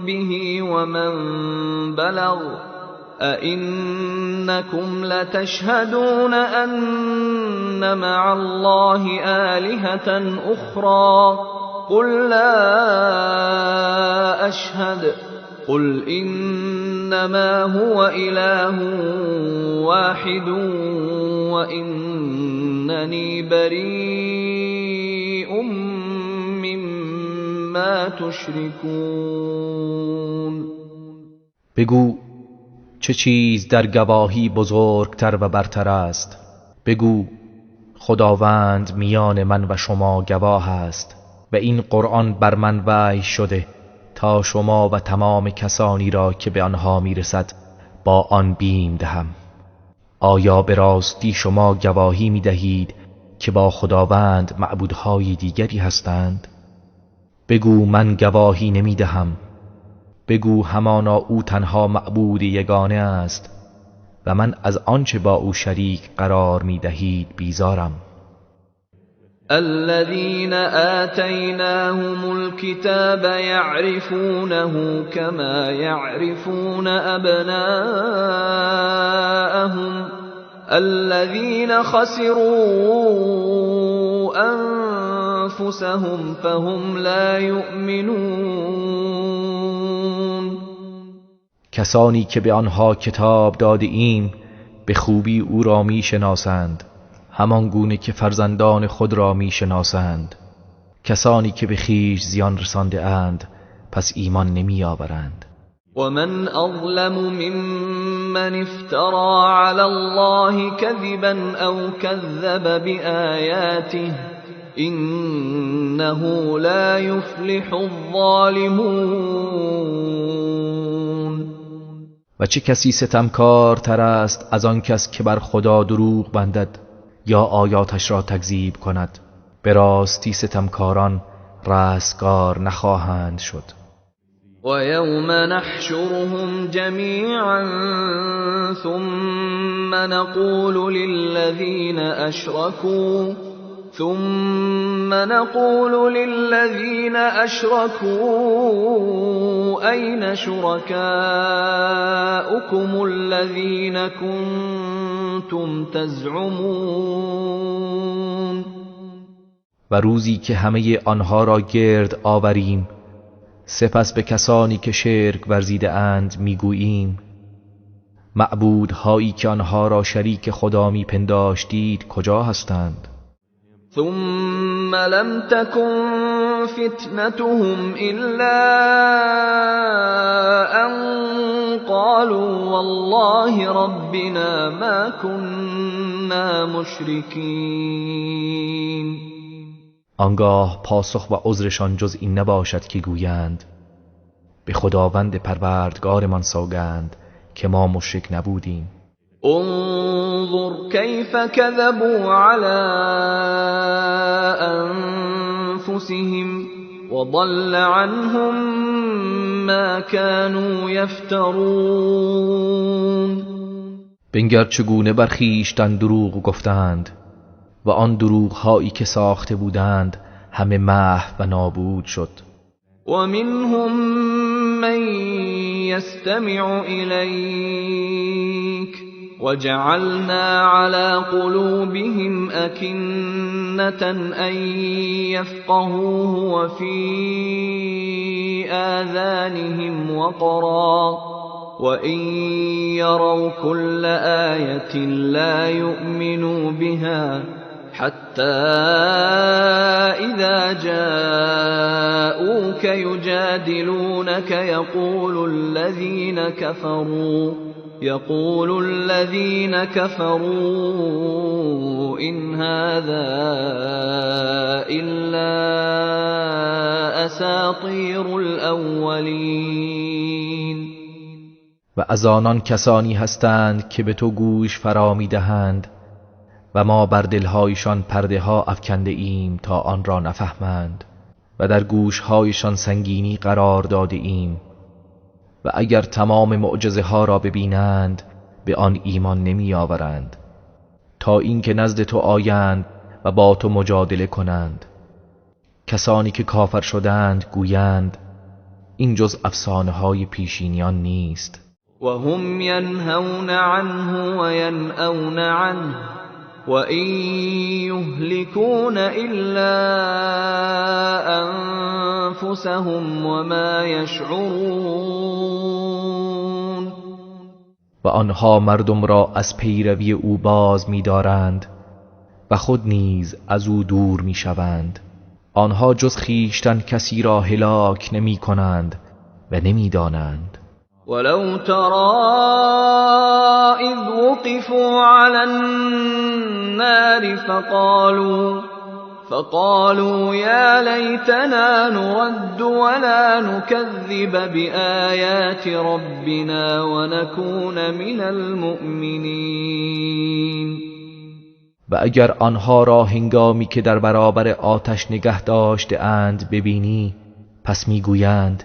به ومن بلغ أئنكم لتشهدون أن مع الله آلهة أخرى قل لا أشهد قل إنما هو إله واحد وإنني بريء مما تشركون. بگو چه چیز در گواهی بزرگتر و برتر است؟ بگو خداوند میان من و شما گواه است و این قرآن بر من وحی شده تا شما و تمام کسانی را که به آنها میرسد با آن بیم دهم. آیا به راستی شما گواهی میدهید که با خداوند معبودهای دیگری هستند؟ بگو من گواهی نمیدهم. بگو همانا او تنها معبود یگانه است و من از آنچه با او شریک قرار میدهید بیزارم. الذين آتيناهم الكتاب يعرفونه كما يعرفون أبناءهم الذين خسروا أنفسهم فهم لا يؤمنون. کسانی که به آنها کتاب داده ایم به خوبی او را می شناسند، همان گونه که فرزندان خود را می شناسند. کسانی که به خویش زیان رسانده اند پس ایمان نمی آورند. ومن أظلم ممن افترى على الله كذبا أو كذب بآياته إنه لا يفلح الظالمون. و چه کسی ستمکار تر است از آن کس که بر خدا دروغ بندد یا آیاتش را تکذیب کند. به راستی ستمکاران رستگار نخواهند شد. وَيَوْمَ نَحْشُرُهُمْ جَمِيعًا ثُمَّ نَقُولُ لِلَّذِينَ أَشْرَكُوا أَيْنَ شُرَكَاؤُكُمُ الَّذِينَ كُنتُمْ تَزْعُمُونَ. و روزی که همه آنها را گرد آوریم، سپس به کسانی که شرک ورزیده اند میگوییم معبودهایی که آنها را شریک خدا میپنداشتید کجا هستند؟ ثم لم تكن فتنتهم إلا أن قالوا والله ربنا ما كنا مشركين. آنگاه پاسخ و عذرشان جز این نباشد که گویند به خداوند پروردگارمان سوگند که ما مشرک نبودیم. انظر كيف كذبوا على أنفسهم وضل عنهم ما كانوا يفترون. بنگر چگونه بر خویشتن دروغ گفتند و آن دروغ هایی که ساخته بودند همه محو و نابود شد. ومنهم من يستمع إليك وجعلنا على قلوبهم أكنة أن يفقهوه وفي آذانهم وقرا وإن يروا كل آية لا يؤمنوا بها حتى إذا جاءوك يجادلونك يقول الذين كفروا إن هذا إلا أساطير الأولين. و از آنان کسانی هستند که به تو گوش فرا می‌دهند و ما بر دلهایشان پرده ها افکنده ایم تا آن را نفهمند و در گوشهایشان سنگینی قرار داده ایم و اگر تمام معجزه ها را ببینند به آن ایمان نمی آورند تا اینکه نزد تو آیند و با تو مجادله کنند. کسانی که کافر شدند گویند این جز افسانه های پیشینیان نیست. وهم ينهون عنه وينأون عنه وَإِن يُهْلِكُونَ إِلَّا أَنفُسَهُمْ وَمَا يَشْعُرُونَ. و آنها مردم را از پیروی او باز می‌دارند و خود نیز از او دور می‌شوند. آنها جز خویشتن کسی را هلاک نمی‌کنند و نمی‌دانند. ولو ترى إذ وقفوا على النار فقالوا يا ليتنا نرد ولا نكذب بآيات ربنا ونكون من المؤمنين. و اگر آنها را هنگامی که در برابر آتش نگه داشته اند ببینی پس میگویند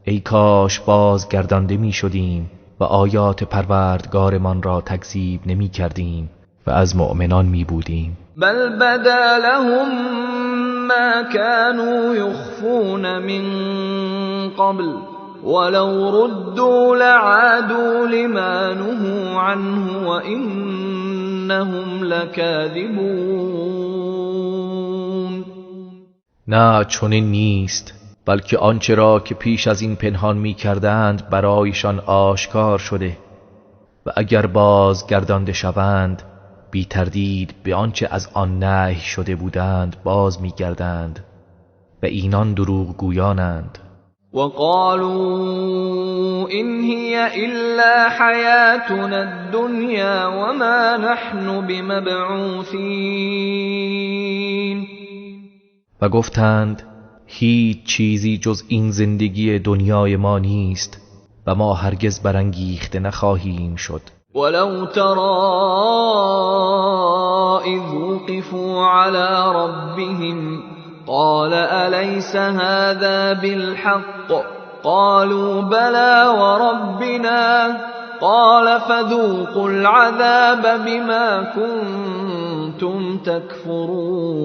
ای کاش بازگردانده می شدیم و آیات پروردگارمان را تکذیب نمی کردیم و از مؤمنان می بودیم. بل بدا لهم ما كانوا يخفون من قبل ولو ردوا لعادوا لما نهوا عنه وإنهم لكاذبون. نه چنین نیست، بلکه آنچه را که پیش از این پنهان می کردند برایشان آشکار شده و اگر بازگردانده شوند بی تردید به آنچه از آن نهی شده بودند باز می گردند و اینان دروغ گویانند. وقالوا إن هي إلا حياتنا الدنيا وما نحن بمبعوثین. و گفتند هیچ چیزی جز این زندگی دنیای ما نیست و ما هرگز برانگیخته نخواهیم شد. ولو ترى إذ وقفوا على ربهم قال أليس هذا بالحق قالوا بلى وربنا قال فذوقوا العذاب بما كنتم تكفرون.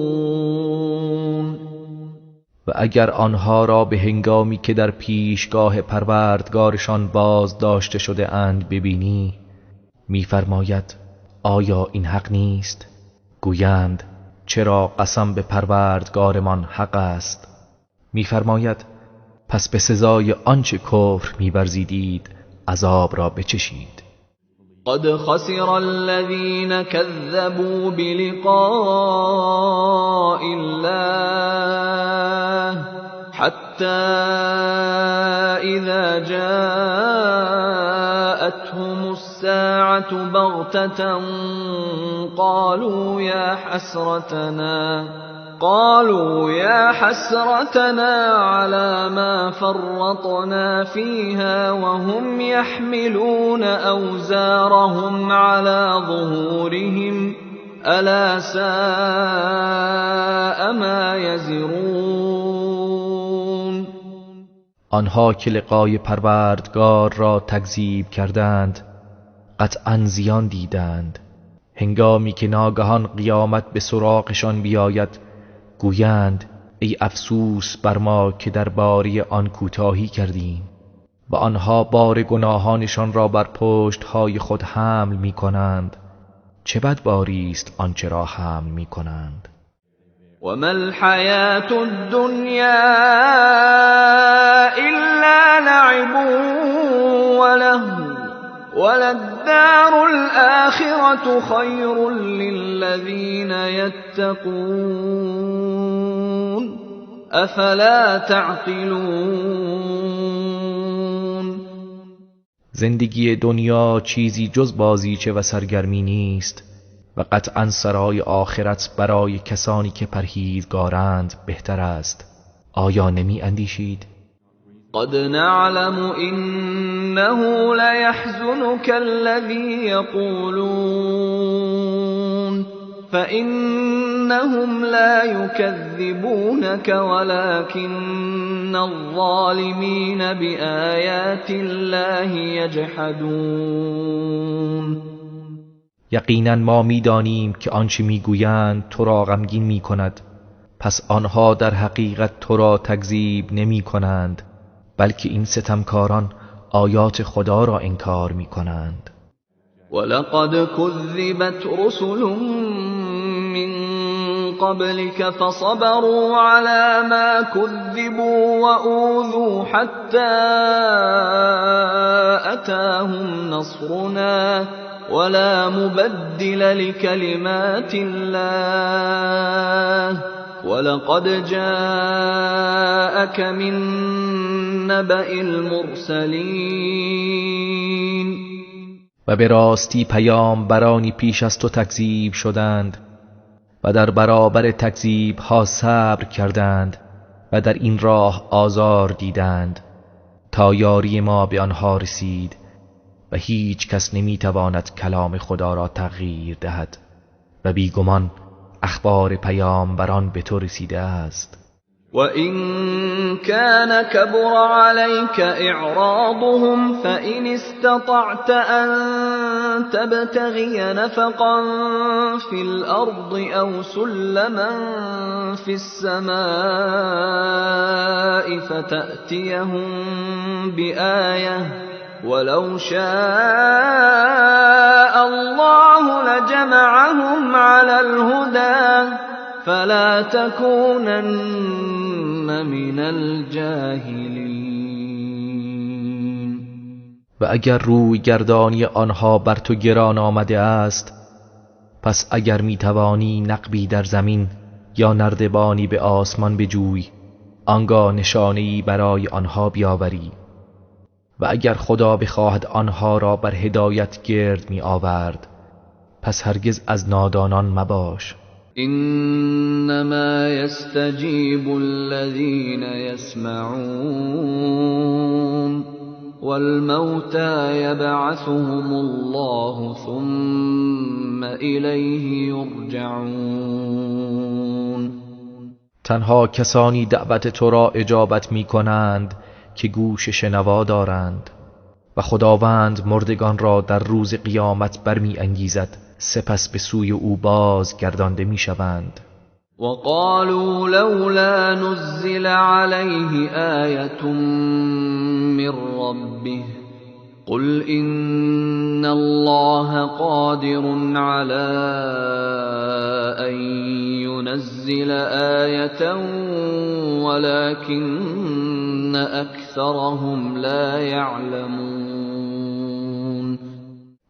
و اگر آنها را به هنگامی که در پیشگاه پروردگارشان باز داشته شده اند ببینی، می‌فرماید آیا این حق نیست؟ گویند چرا قسم به پروردگارمان حق است. می‌فرماید پس به سزای آنچه کفر می‌ورزیدید عذاب را بچشید. قد خسر الذين كذبوا بلقاء الله حتى إذا جاءتهم الساعة بغتة قالوا يا حسرتنا على ما فرطنا فيها وهم يحملون أوزارهم على ظهورهم ألا ساء ما يزرون. آنها که لقای پروردگار را تکذیب کردند قطعاً زیان دیدند. هنگامی که ناگهان قیامت به سراغشان بیاید گویند ای افسوس بر ما که درباره آن کوتاهی کردیم. و آنها بار گناهانشان را بر پشتهای خود حمل می کنند. چه بدباری است آنچه را حمل می کنند. وما الحياة الدنيا إلا لعب ولهو وللدار الآخرة خير للذين يتقون افلا تعقلون. زندگی دنیا چیزی جز بازیچه و سرگرمی نیست و قطعاً سرای آخرت برای کسانی که پرهیزگارند بهتر است. آیا نمی اندیشید؟ قد نعلم إنه ليحزنك الذي يقولون فإنهم لا يكذبونك ولكن الظالمين بآيات الله يجحدون. یقیناً ما می‌دانیم که آنچه می‌گویند تو را غمگین می‌کند، پس آنها در حقیقت تو را تکذیب نمی‌کنند، بلکه این ستمکاران آیات خدا را انکار می‌کنند. ولقد كذبت رسل من قبلك فصبروا على ما كذبوا وأوذوا حتى أتاهم نصرنا ولا مبدل لكلمات الله ولقد جاءك من نبأ المرسلين. و به راستی پیامبرانی پیش از تو تکذیب شدند و در برابر تکذیب ها صبر کردند و در این راه آزار دیدند تا یاری ما به آنها رسید و هیچ کس نمیتواند کلام خدا را تغییر دهد و بیگمان اخبار پیامبران به تو رسیده است. وَإِن كَانَ كَبُرَ عَلَيْكَ إِعْرَاضُهُمْ فَإِنِ اسْتَطَعْتَ أَن تَبْتَغِيَ نَفَقًا فِي الْأَرْضِ أَوْ سُلَّمًا فِي السَّمَاءِ فَتَأْتِيَهُم بِآيَةٍ وَلَوْ شَاءَ اللَّهُ لَجَمَعَهُمْ عَلَى الْهُدَى فلا تكونن من الجاهلین. و اگر روی گردانی آنها بر تو گران آمده است، پس اگر میتوانی نقبی در زمین یا نردبانی به آسمان بجوی، آنگاه نشانه‌ای برای آنها بیاوری و اگر خدا بخواهد آنها را بر هدایت گرد می آورد پس هرگز از نادانان مباش. انما يستجيب الذين يسمعون والموتى يبعثهم الله ثم إليه يرجعون. تنها کسانی دعوت تو را اجابت می کنند که گوش شنوا دارند و خداوند مردگان را در روز قیامت برمی انگیزد سپس به سوی او باز گردانده می شوند. وقالوا لولا نزل عليه آية من ربه قل إن الله قادر على أن ينزل آية ولكن أكثرهم لا يعلمون.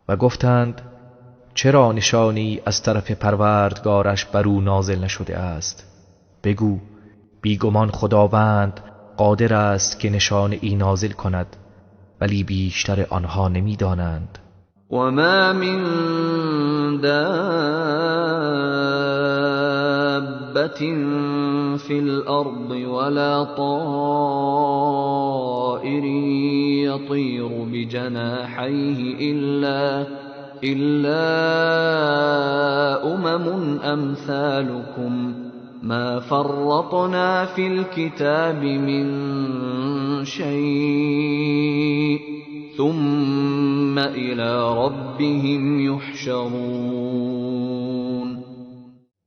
و گفتند چرا نشانی از طرف پروردگارش بر او نازل نشده است؟ بگو بیگمان خداوند قادر است که نشانه ای نازل کند ولی بیشتر آنها نمی‌دانند. وما من دابة في الأرض ولا طائر يطير بجناحيه إلا أمم أمثالكم ما فرطنا في الكتاب من شيء ثم إلى ربهم يحشرون.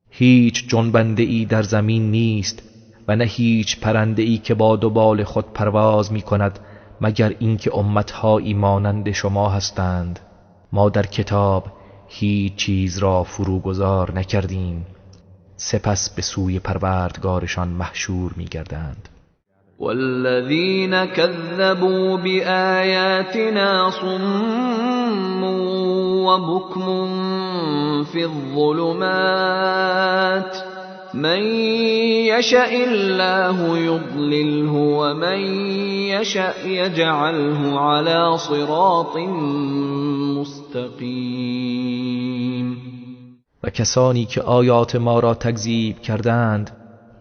هیچ جنبنده ای در زمین نیست و نه هیچ پرنده ای که با دو بال خود پرواز می کند مگر اینکه امتهایی مانند شما هستند. ما در کتاب هیچ چیز را فروگذار نکردیم سپس به سوی پروردگارشان محشور می گردند. والذين كذبوا بآياتنا صم وبكم في الظلمات من يشاء الله يضلله ومن يشاء يجعله على صراط مستقیم. و کسانی که آیات ما را تکذیب کردند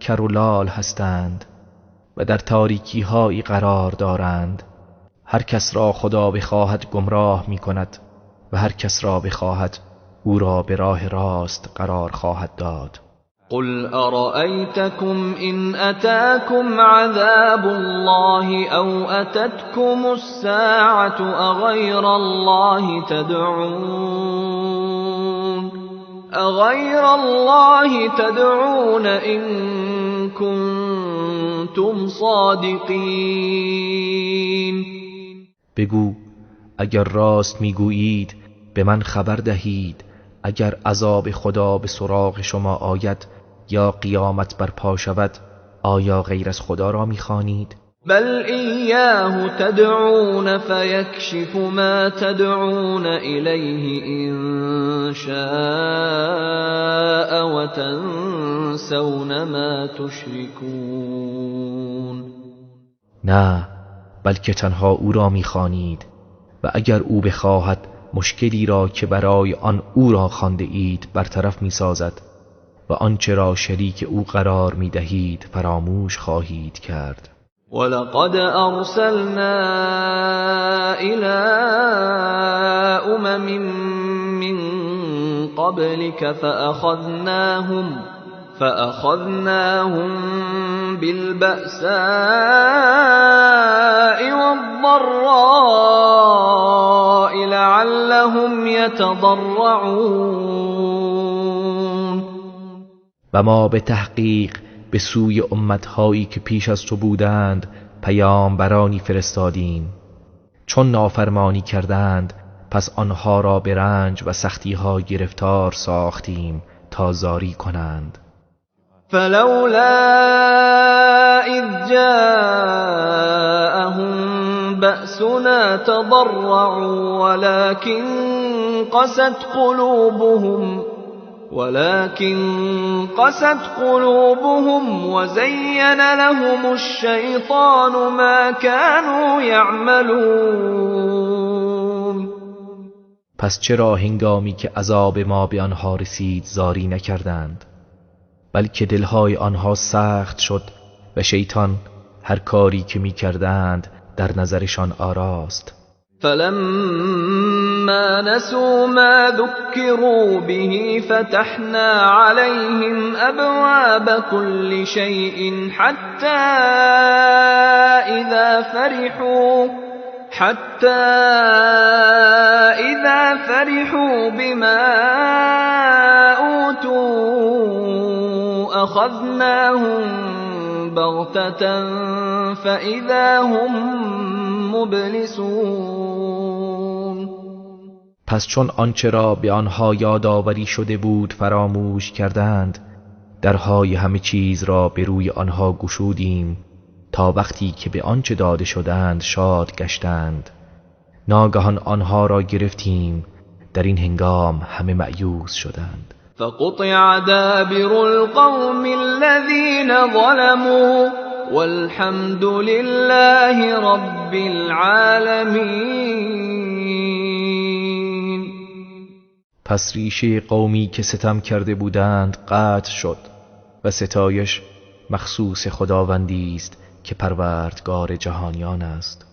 کر و لال هستند و در تاریکی هایی قرار دارند. هر کس را خدا بخواهد گمراه می کند و هر کس را بخواهد او را به راه راست قرار خواهد داد. قل أرأيتكم إن أتاكم عذاب الله أو أتتكم الساعة أغير الله تدعون إن كنتم صادقين. بگو اگر راست میگویید به من خبر دهید اگر عذاب خدا به سراغ شما آید یا قیامت برپا شود آیا غیر از خدا را میخوانید؟ بل إياه تدعون فيكشف ما تدعون إليه إن شاء وتنسون ما تشركون. نه بلکه تنها او را میخوانید و اگر او بخواهد مشکلی را که برای آن او را خوانده اید برطرف میسازد و آنچه را شریک او قرار میدهید فراموش خواهید کرد. ولقد أرسلنا إلى أمم من قبلك فأخذناهم بالبأساء والضراء لعلهم يتضرعون. و ما به تحقیق به سوی امتهایی که پیش از تو بودند پیامبرانی فرستادیم چون نافرمانی کردند پس آنها را به رنج و سختی‌ها گرفتار ساختیم تا زاری کنند. فلولا اذ جاءهم بأسنا تضرعوا ولكن قست ولكن قست قلوبهم وزين لهم الشیطان ما كانوا يعملون. پس چرا هنگامی که عذاب ما به آنها رسید زاری نکردند، بلکه دلهای آنها سخت شد و شیطان هر کاری که می کردند در نظرشان آراست. فلما نسوا ما ذكروا به فتحنا عليهم أبواب كل شيء حتى إذا فرحوا بما أوتوا أخذناهم بغتة فإذا هم مبلسون. پس چون آنچه را به آنها یادآوری شده بود فراموش کردند، درهای همه چیز را به روی آنها گشودیم تا وقتی که به آنچه داده شدند شاد گشتند. ناگهان آنها را گرفتیم، در این هنگام همه مأیوس شدند. فقطع دابر القوم الذين ظلموا والحمد لله رب العالمین. پس ریشه قومی که ستم کرده بودند قطع شد و ستایش مخصوص خداوندی است که پروردگار جهانیان است.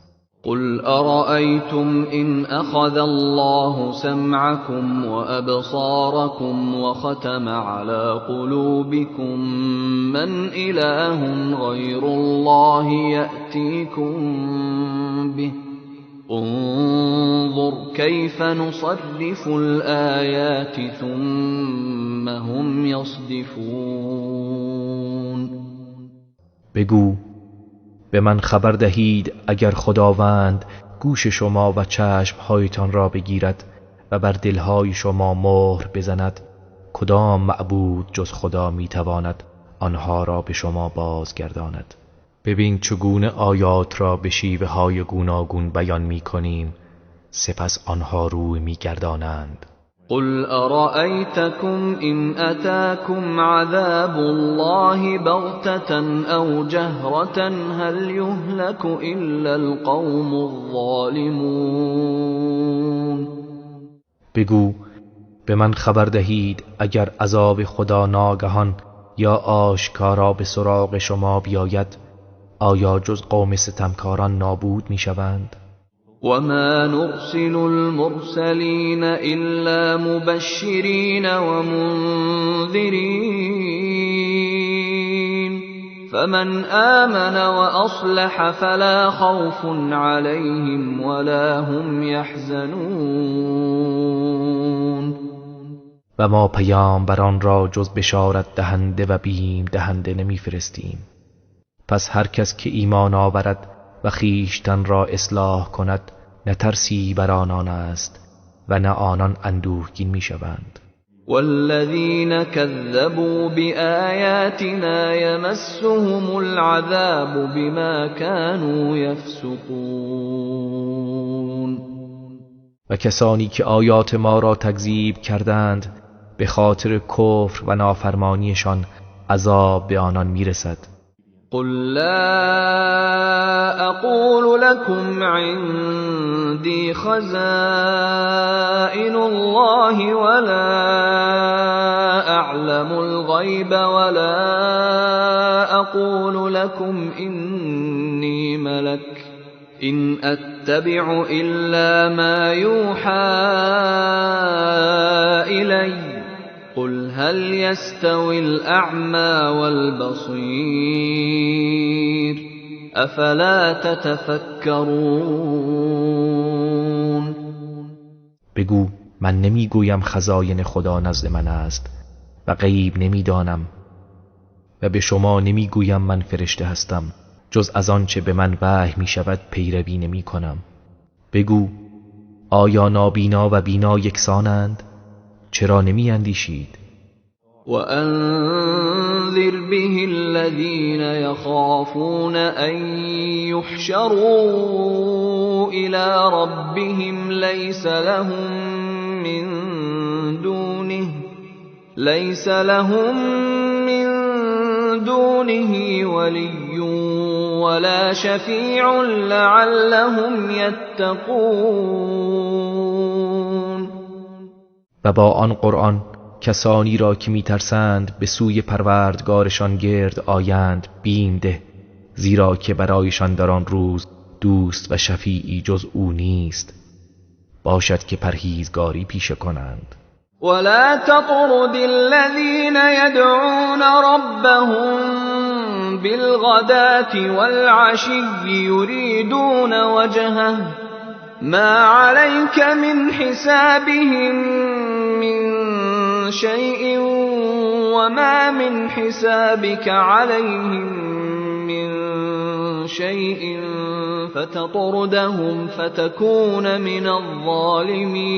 قل أرأيتم إن أخذ الله سمعكم وأبصاركم وختم على قلوبكم من إله غير الله يأتيكم به انظر كيف نصرف الآيات ثم هم يصدفون. بگو به من خبر دهید اگر خداوند گوش شما و چشمهایتان را بگیرد و بر دلهای شما مهر بزند، کدام معبود جز خدا میتواند آنها را به شما بازگرداند؟ ببین چگونه آیات را به شیوه های گوناگون بیان میکنیم، سپس آنها روی میگردانند. قل أرأيتكم إن أتاكم عذاب الله بغتة أو جهرة هل يهلك إلا القوم الظالمون. بگو به من خبر دهید اگر عذاب خدا ناگهان یا آشکارا به سراغ شما بیاید، آیا جز قوم ستمکاران نابود میشوند؟ وما نرسل المرسلين إلا مبشرين ومنذرين فمن آمن وأصلح فلا خوف عليهم ولا هم يحزنون. و ما پیامبران را جز بشارت دهنده و بیم دهنده نمیفرستیم. پس هر کس که ایمان آورد و خیشتن را اصلاح کند نه ترسی بر آنان است و نه آنان اندوهگین میشوند. والذین كذبوا بآیاتنا یمسهم العذاب بما كانوا یفسقون. و کسانی که آیات ما را تکذیب کردند به خاطر کفر و نافرمانیشان عذاب به آنان میرسد. قل لا أقول لكم عندي خزائن الله ولا أعلم الغيب ولا أقول لكم إني ملك إن أتبع إلا ما يوحى إلي قل هل يستوي الأعمى والبصير أفلا تتفكرون. بگو من نمیگویم خزاین خدا نزد من است و غیب نمیدانم و به شما نمیگویم من فرشته هستم، جز از آنچه به من وحی می شود پیروی نمی کنم. بگو آیا نابینا و بینا یکسانند؟ چرا نمی اندیشید؟ وأنذر به الذين يخافون أن يحشروا إلى ربهم ليس لهم من دونه لیس لهم من دونه ولی ولا شفیع لعلهم یتقون. و با آن قرآن کسانی را که می‌ترسند به سوی پروردگارشان گرد آیند بیم ده، زیرا که برایشان در آن روز دوست و شفیعی جز او نیست، باشد که پرهیزگاری پیشه کنند. ولا تطرد الذين يدعون ربهم بالغداة والعشي يريدون وجهه ما عليك من حسابهم من شيء وما من حسابك عليهم من شيء فتطردهم فتكون من الظالمين.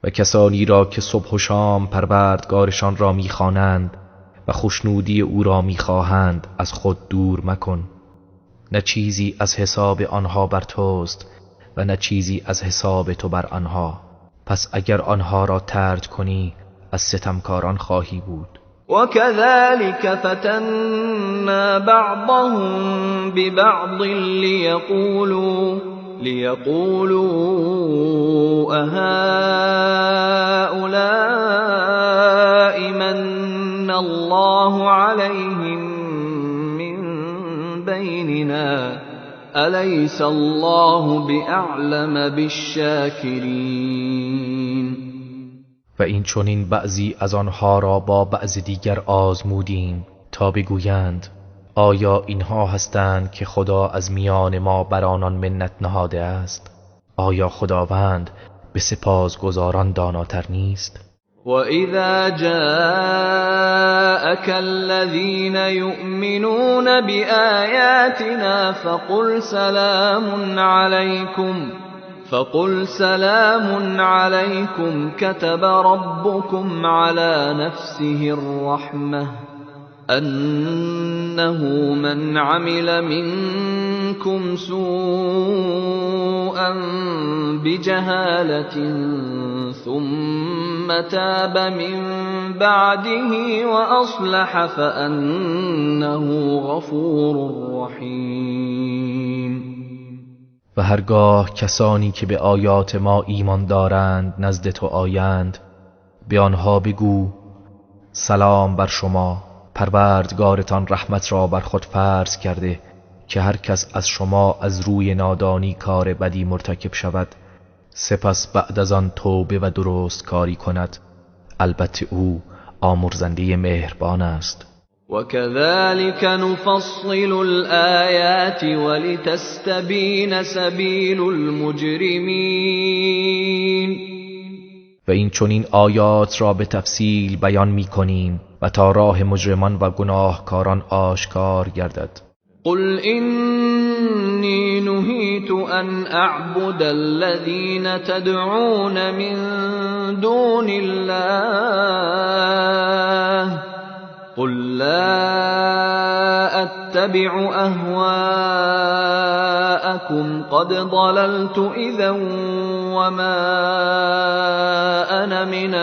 و کسانی را که صبح و شام پروردگارشان را می‌خوانند و خوشنودی او را می‌خواهند از خود دور مکن. نه چیزی از حساب آنها بر توست و نه چیزی از حساب تو بر آنها، پس اگر آنها را طرد کنی از ستمکاران خواهی بود. وكذلك فتنا بعضهم ببعض ليقولوا أهؤلاء من الله عليهم من بيننا أليس الله بأعلم بالشاكرين. و این چنین بعضی از آنها را با بعض دیگر آزمودیم تا بگویند آیا اینها هستند که خدا از میان ما بر آنان منت نهاده است؟ آیا خداوند به سپاسگزاران داناتر نیست؟ وَإِذَا جَاءَكَ الَّذِينَ يُؤْمِنُونَ بِآيَاتِنَا فقل سلام عليكم كتب ربكم على نفسه الرحمة أنه من عمل منكم سوءا بجهالة ثم تاب من بعده وأصلح فأنه غفور رحيم. و هرگاه کسانی که به آیات ما ایمان دارند نزد تو آیند به آنها بگو سلام بر شما، پروردگارتان رحمت را بر خود فرض کرده که هر کس از شما از روی نادانی کار بدی مرتکب شود سپس بعد از آن توبه و درست کاری کند، البته او آمرزنده مهربان است. وَكَذَلِكَ نُفَصِّلُ الْآيَاتِ وَلِتَسْتَبِينَ سَبِيلُ الْمُجْرِمِينَ. و این چنین آیات را به تفصیل بیان می کنیم و تا راه مجرمان و گناهکاران آشکار گردد. قل إني نهيت أن أعبد الذين تدعون من دون الله قل لا أتبع أهواءكم قد ضللت إذا وما أنا من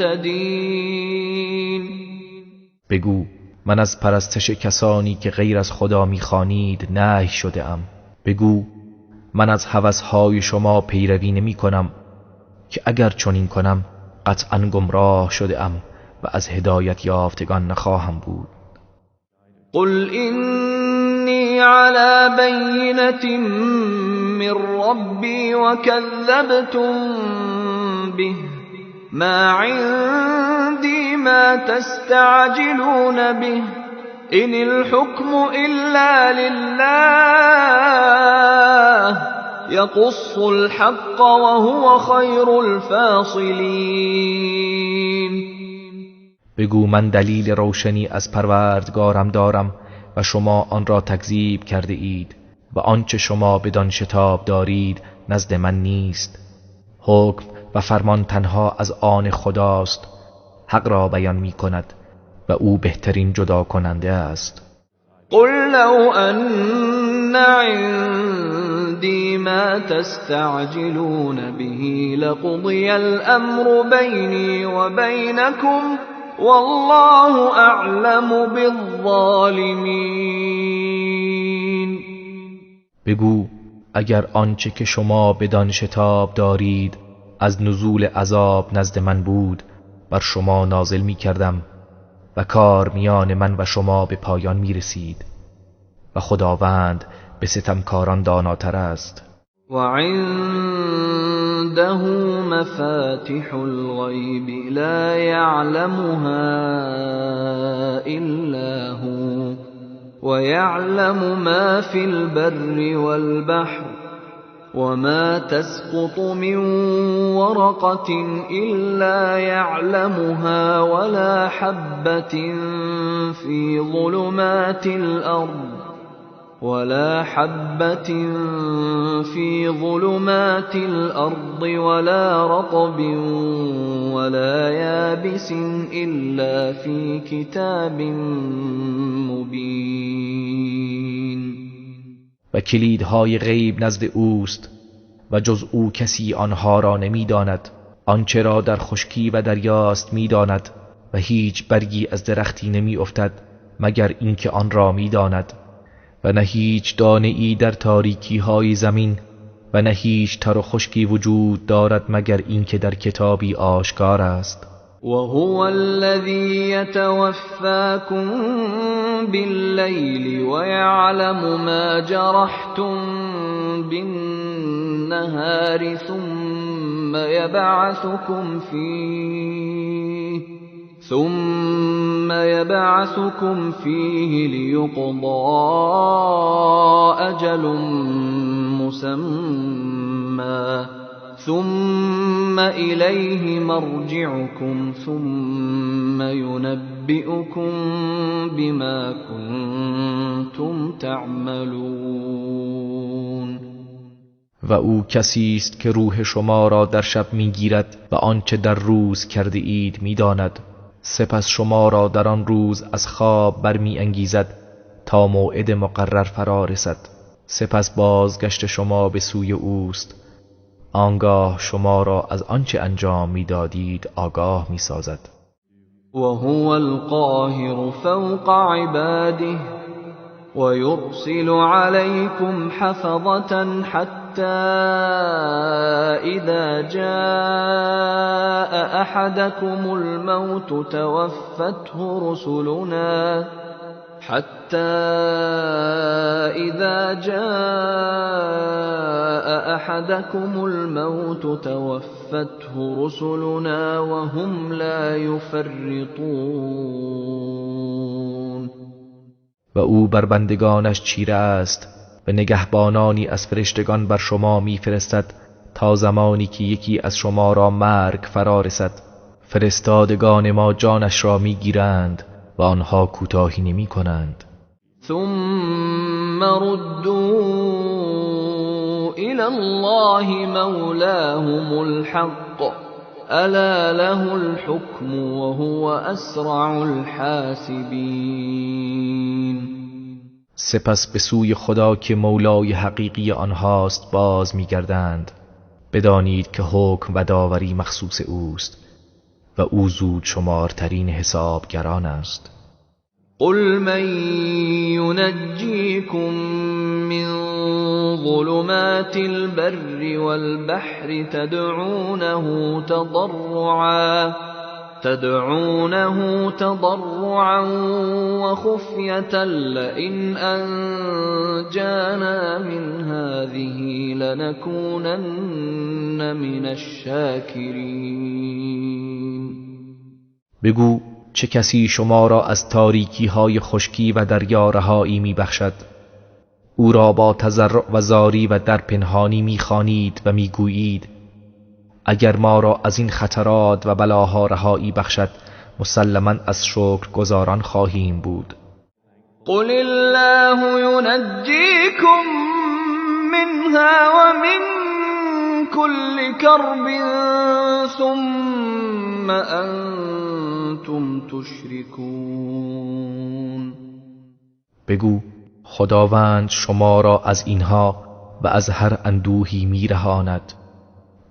المهتدين. بگو من از پرستش کسانی که غیر از خدا می‌خوانید نهی شده ام. بگو من از هوس‌های شما پیروی نمی کنم که اگر چنین کنم قطعاً گمراه شده ام و از هدایت یافتگان نخواهم بود. قل إني على بينة من ربي وكذبتم به ما عندي ما تستعجلون به إن الحكم إلا لله يقص الحق وهو خير الفاصلين. بگو من دلیل روشنی از پروردگارم دارم و شما آن را تکذیب کرده اید و آنچه شما بدان شتاب دارید نزد من نیست. حکم و فرمان تنها از آن خداست، حق را بیان می کند و او بهترین جدا کننده است. قل لو أن عندي ما تستعجلون به لقضي الأمر بيني وبينكم والله أعلم بالظالمين. بگو اگر آنچه که شما بدان شتاب دارید از نزول عذاب نزد من بود بر شما نازل می کردم و کار میان من و شما به پایان می رسید و خداوند به ستمکاران داناتر است. وعنده مفاتح الغيب لا يعلمها إلا هو ويعلم ما في البر والبحر وما تسقط من ورقة إلا يعلمها ولا حبة في ظلمات الأرض ولا رطب ولا يابس إلا في كتاب مبين. و کلیدهای غیب نزد اوست و جز او کسی آنها را نمی‌داند. آنچه را در خشکی و دریاست می‌داند و هیچ برگی از درختی نمی‌افتد مگر اینکه آن را می‌داند و نه هیچ دانه‌ای در تاریکی‌های زمین و نه هیچ تر و خشکی وجود دارد مگر اینکه در کتابی آشکار است. وهو الذي يتوفاكم بالليل ويعلم ما جرحتم بالنهار ثم يبعثكم فيه ليقضى أجل مسمى ثم إليه مرجعكم ثم ينبئكم بما كنتم تعملون. و او کسی است که روح شما را در شب میگیرد و آنچه در روز کرده اید میداند. سپس شما را در آن روز از خواب برمی انگیزد تا موعد مقرر فرا رسد. سپس بازگشت شما به سوی اوست. آنگاه شما را از آنچه انجام میدادید آگاه میسازد. وهو القاهر فوق عباده ويرسل عليكم حفظة حتى إذا جاء أحدكم الموت توفته رسلنا وهم لا يفرطون. و او بر بندگانش چیره است و نگهبانانی از فرشتگان بر شما میفرستد تا زمانی که یکی از شما را مرگ فرا رسد فرستادگان ما جانش را میگیرند و آنها کوتاهی نمی کنند. ثم ردوا إلى الله مولاهم الحق ألا له الحكم وهو أسرع الحاسبين. سپس به سوی خدا که مولای حقیقی آنهاست باز می‌گردند. بدانید که حکم و داوری مخصوص اوست و او زود شمارترین حسابگران است. قل من ينجيكم من ظلمات البر والبحر تدعونه تضرعا وخفية لئن أنجانا من هذه لنكونن من الشاكرين. بگو چه کسی شما را از تاریکی های خشکی و دریا رهایی می بخشد؟ او را با تضرع و زاری و در پنهانی می خوانید و می گویید اگر ما را از این خطرات و بلاها رهایی بخشد مسلماً از شکر گزاران خواهیم بود. قل الله ينجيكم منها ومن كل كرب ثم أنتم تشركون. بگو خداوند شما را از اینها و از هر اندوهی میرهاند،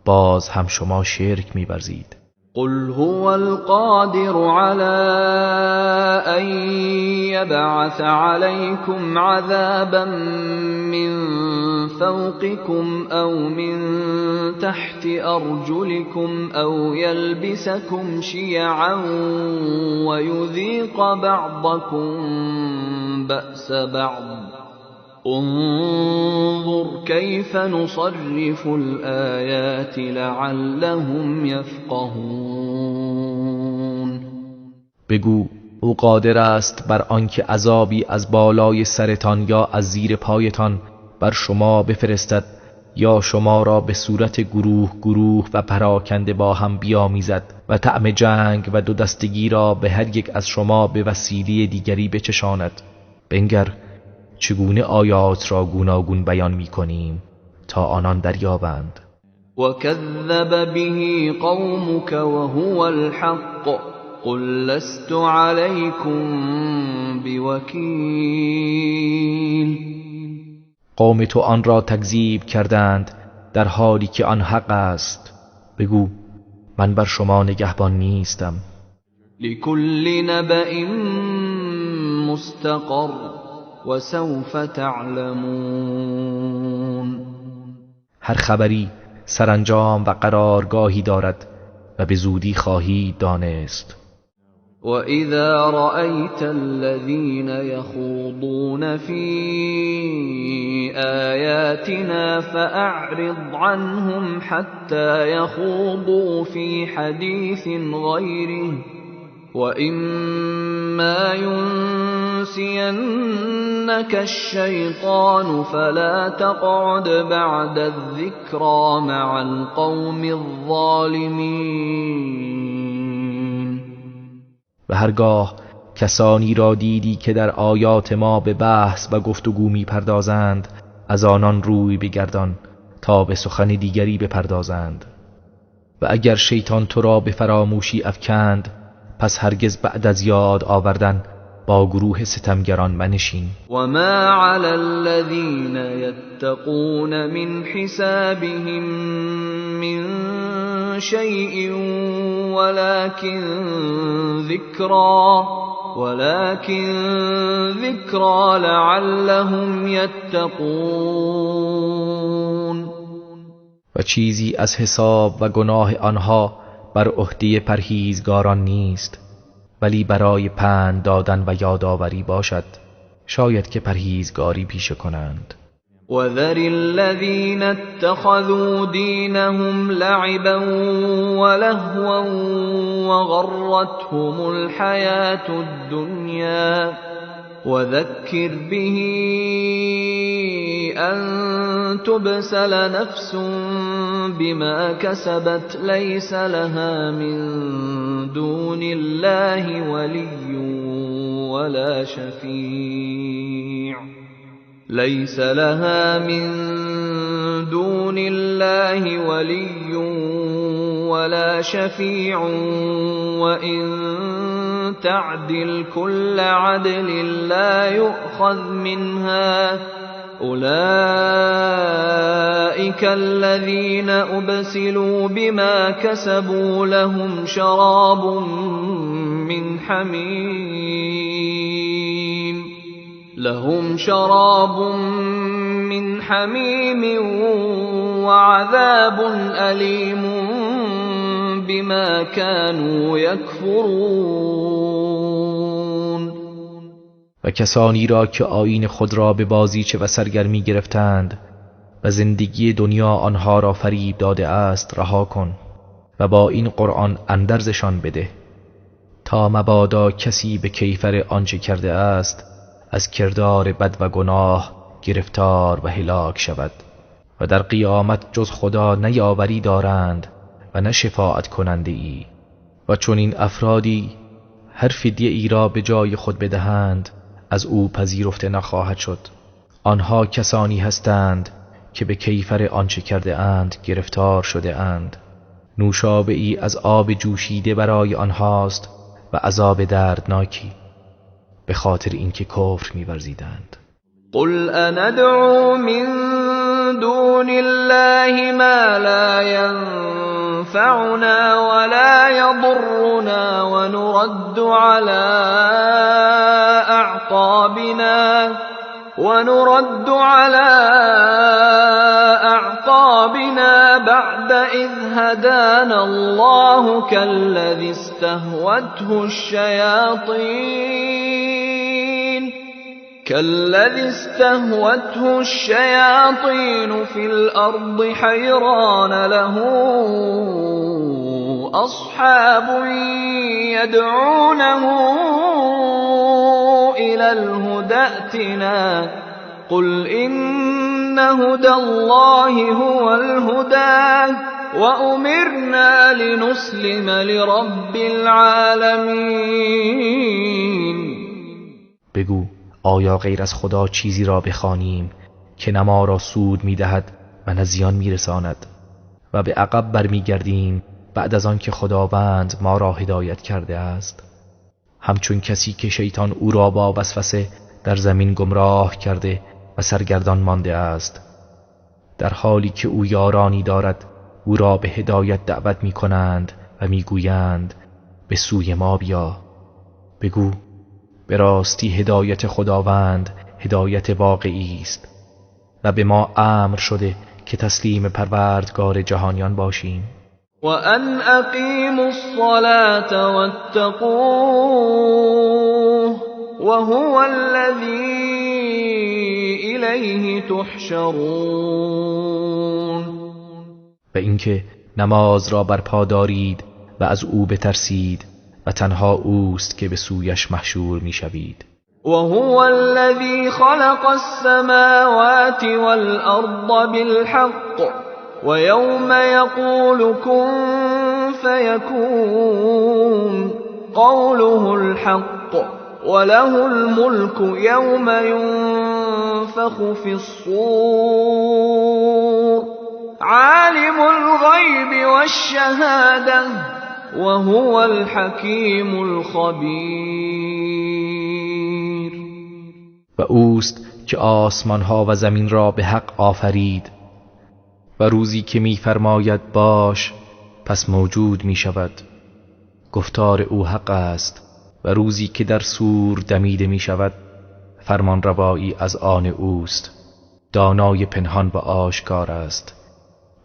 باز هم شما شرک می‌ورزید. قل هو القادر على أن يبعث عليكم عذابا من فوقكم أو من تحت أرجلكم أو يلبسكم شيعا ويذيق بعضكم بأس بعض انظر كيف نصرف الآيات لعلهم يفقهون. بگو او قادر است بر آنکه عذابی از بالای سرتان یا از زیر پایتان بر شما بفرستد یا شما را به صورت گروه گروه و پراکنده با هم بیامیزد و طعم جنگ و دو دستگی را به هر یک از شما به وسیله دیگری بچشاند. بنگر چگونه آیات را گوناگون بیان می کنیم تا آنان دریابند. وكذب به قومك وهو الحق قل لست عليكم بوكيل. قوم تو آن را تکذیب کردند در حالی که آن حق است. بگو من بر شما نگهبان نیستم. لكل نبأ مستقر وسوف تعلمون. هر خبری سرانجام و قرارگاهی دارد و به زودی خواهید دانست. وَإِذَا رَأَيْتَ الَّذِينَ يَخُوضُونَ فِي آيَاتِنَا فَأَعْرِضْ عَنْهُمْ حَتَّى يَخُوضُوا فِي حَدِيثٍ غَيْرِهِ وَإِمَّا يُنْسِيَنَّكَ الشَّيْطَانُ فَلَا تَقْعُدْ بَعْدَ الذِّكْرَى مَعَ الْقَوْمِ الظَّالِمِينَ. و هرگاه کسانی را دیدی که در آیات ما به بحث و گفتگو می پردازند از آنان روی بگردان تا به سخن دیگری بپردازند. و اگر شیطان تو را به فراموشی افکند پس هرگز بعد از یاد آوردن با گروه ستمگران منشین. و ما علی الذین یتقون من حسابهم من شیء ولكن ذکرى لعلهم یتقون. و چیزی از حساب و گناه آنها بر عهده پرهیزگاران نیست، ولی برای پند دادن و یادآوری باشد، شاید که پرهیزگاری پیشه کنند. وَذَرِ الَّذِينَ اتَّخَذُوا دِينَهُمْ لَعِبًا وَلَهْوًا وَغَرَّتْهُمُ الْحَيَاةُ الدُّنْيَا وَذَكِّرْ بِهِ أَن تُبْسَلَ نَفْسٌ بِمَا كَسَبَتْ لَيْسَ لَهَا مِن دُونِ اللَّهِ وَلِيٌّ وَلَا شَفِيعٌ وَإِن تَعْدِلْ كُلَّ عَدْلٍ لَّا يُؤْخَذْ مِنْهَا أُولَئِكَ الَّذِينَ أُبْسِلُوا بِمَا كَسَبُوا لَهُمْ شَرَابٌ من حميم وعذاب أليم بما كانوا يكفرون. و کسانی را که آیین خود را به بازیچه و سرگرمی گرفتند و زندگی دنیا آنها را فریب داده است رها کن و با این قرآن اندرزشان بده تا مبادا کسی به کیفر آنچه کرده است از کردار بد و گناه گرفتار و هلاک شود و در قیامت جز خدا نه یاوری دارند و نه شفاعت کننده ای. و چون این افرادی هر فدیه ای را به جای خود بدهند از او پذیرفته نخواهد شد. آنها کسانی هستند که به کیفر آنچه کرده اند گرفتار شده اند. نوشابه ای از آب جوشیده برای آنهاست و عذاب دردناکی به خاطر اینکه کفر می‌ورزیدند. قل أندعو من دون الله ما لا ينفعنا ولا يضرنا ونرد على أعقابنا بعد إذ هدانا الله كالذي استهوته الشياطين في الأرض حيران له أصحاب يدعونه إلى الهدى ائتنا قل إن هدى الله هو الهدى وأمرنا لنسلم لرب العالمين. بگو آیا غیر از خدا چیزی را بخوانیم که نه ما را سود می‌دهد و نه زیان می‌رساند و به عقب برمیگردیم بعد از آن که خداوند ما را هدایت کرده است؟ همچون کسی که شیطان او را با وسوسه در زمین گمراه کرده و سرگردان مانده است، در حالی که او یارانی دارد او را به هدایت دعوت می کنند و می گویند به سوی ما بیا. بگو به راستی هدایت خداوند هدایت واقعی است و به ما امر شده که تسلیم پروردگار جهانیان باشیم. وأن أقيموا الصلاة واتقوه وهو الذي إليه تحشرون. و اینکه نماز را برپا دارید و از او بترسید و تنها اوست که به سویش محشور میشوید. وهو الذي خلق السماوات والأرض بالحق ويوم يقول كن فيكون قوله الحق وله الملك يوم ينفخ في الصور عالم الغيب والشهادة وهو الحكيم الخبير. و اوست که آسمانها و زمین را به حق آفرید و روزی که می‌فرماید باش پس موجود می‌شود. گفتار او حق است و روزی که در صور دمیده می‌شود فرمان روایی از آن اوست. دانای پنهان و آشکار است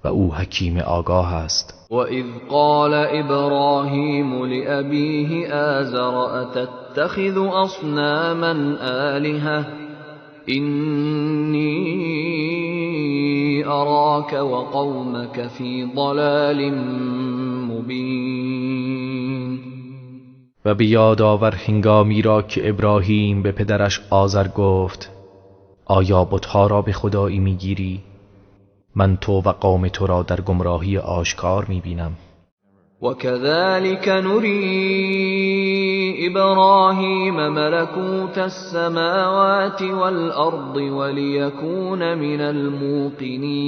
و او حکیم آگاه است. وَإِذْ قَالَ إِبْرَاهِيمُ لِأَبِيهِ آزَرَ أَتَتَّخِذُ أَصْنَامًا آلِهَةً إِنِّي أَرَاكَ وَقَوْمَكَ فِي ضَلَالٍ مُبِينٍ. و به یاد آور هنگامی را که ابراهیم به پدرش آزر گفت آیا بت‌ها را به خدایی میگیری؟ من تو و قوم تو را در گمراهی آشکار میبینم. وَكَذَلِكَ نُرِي إِبْرَاهِيمَ مَلَكُوتَ السَّمَاوَاتِ وَالْأَرْضِ وَلِيَكُونَ مِنَ الْمُوقِنِينَ.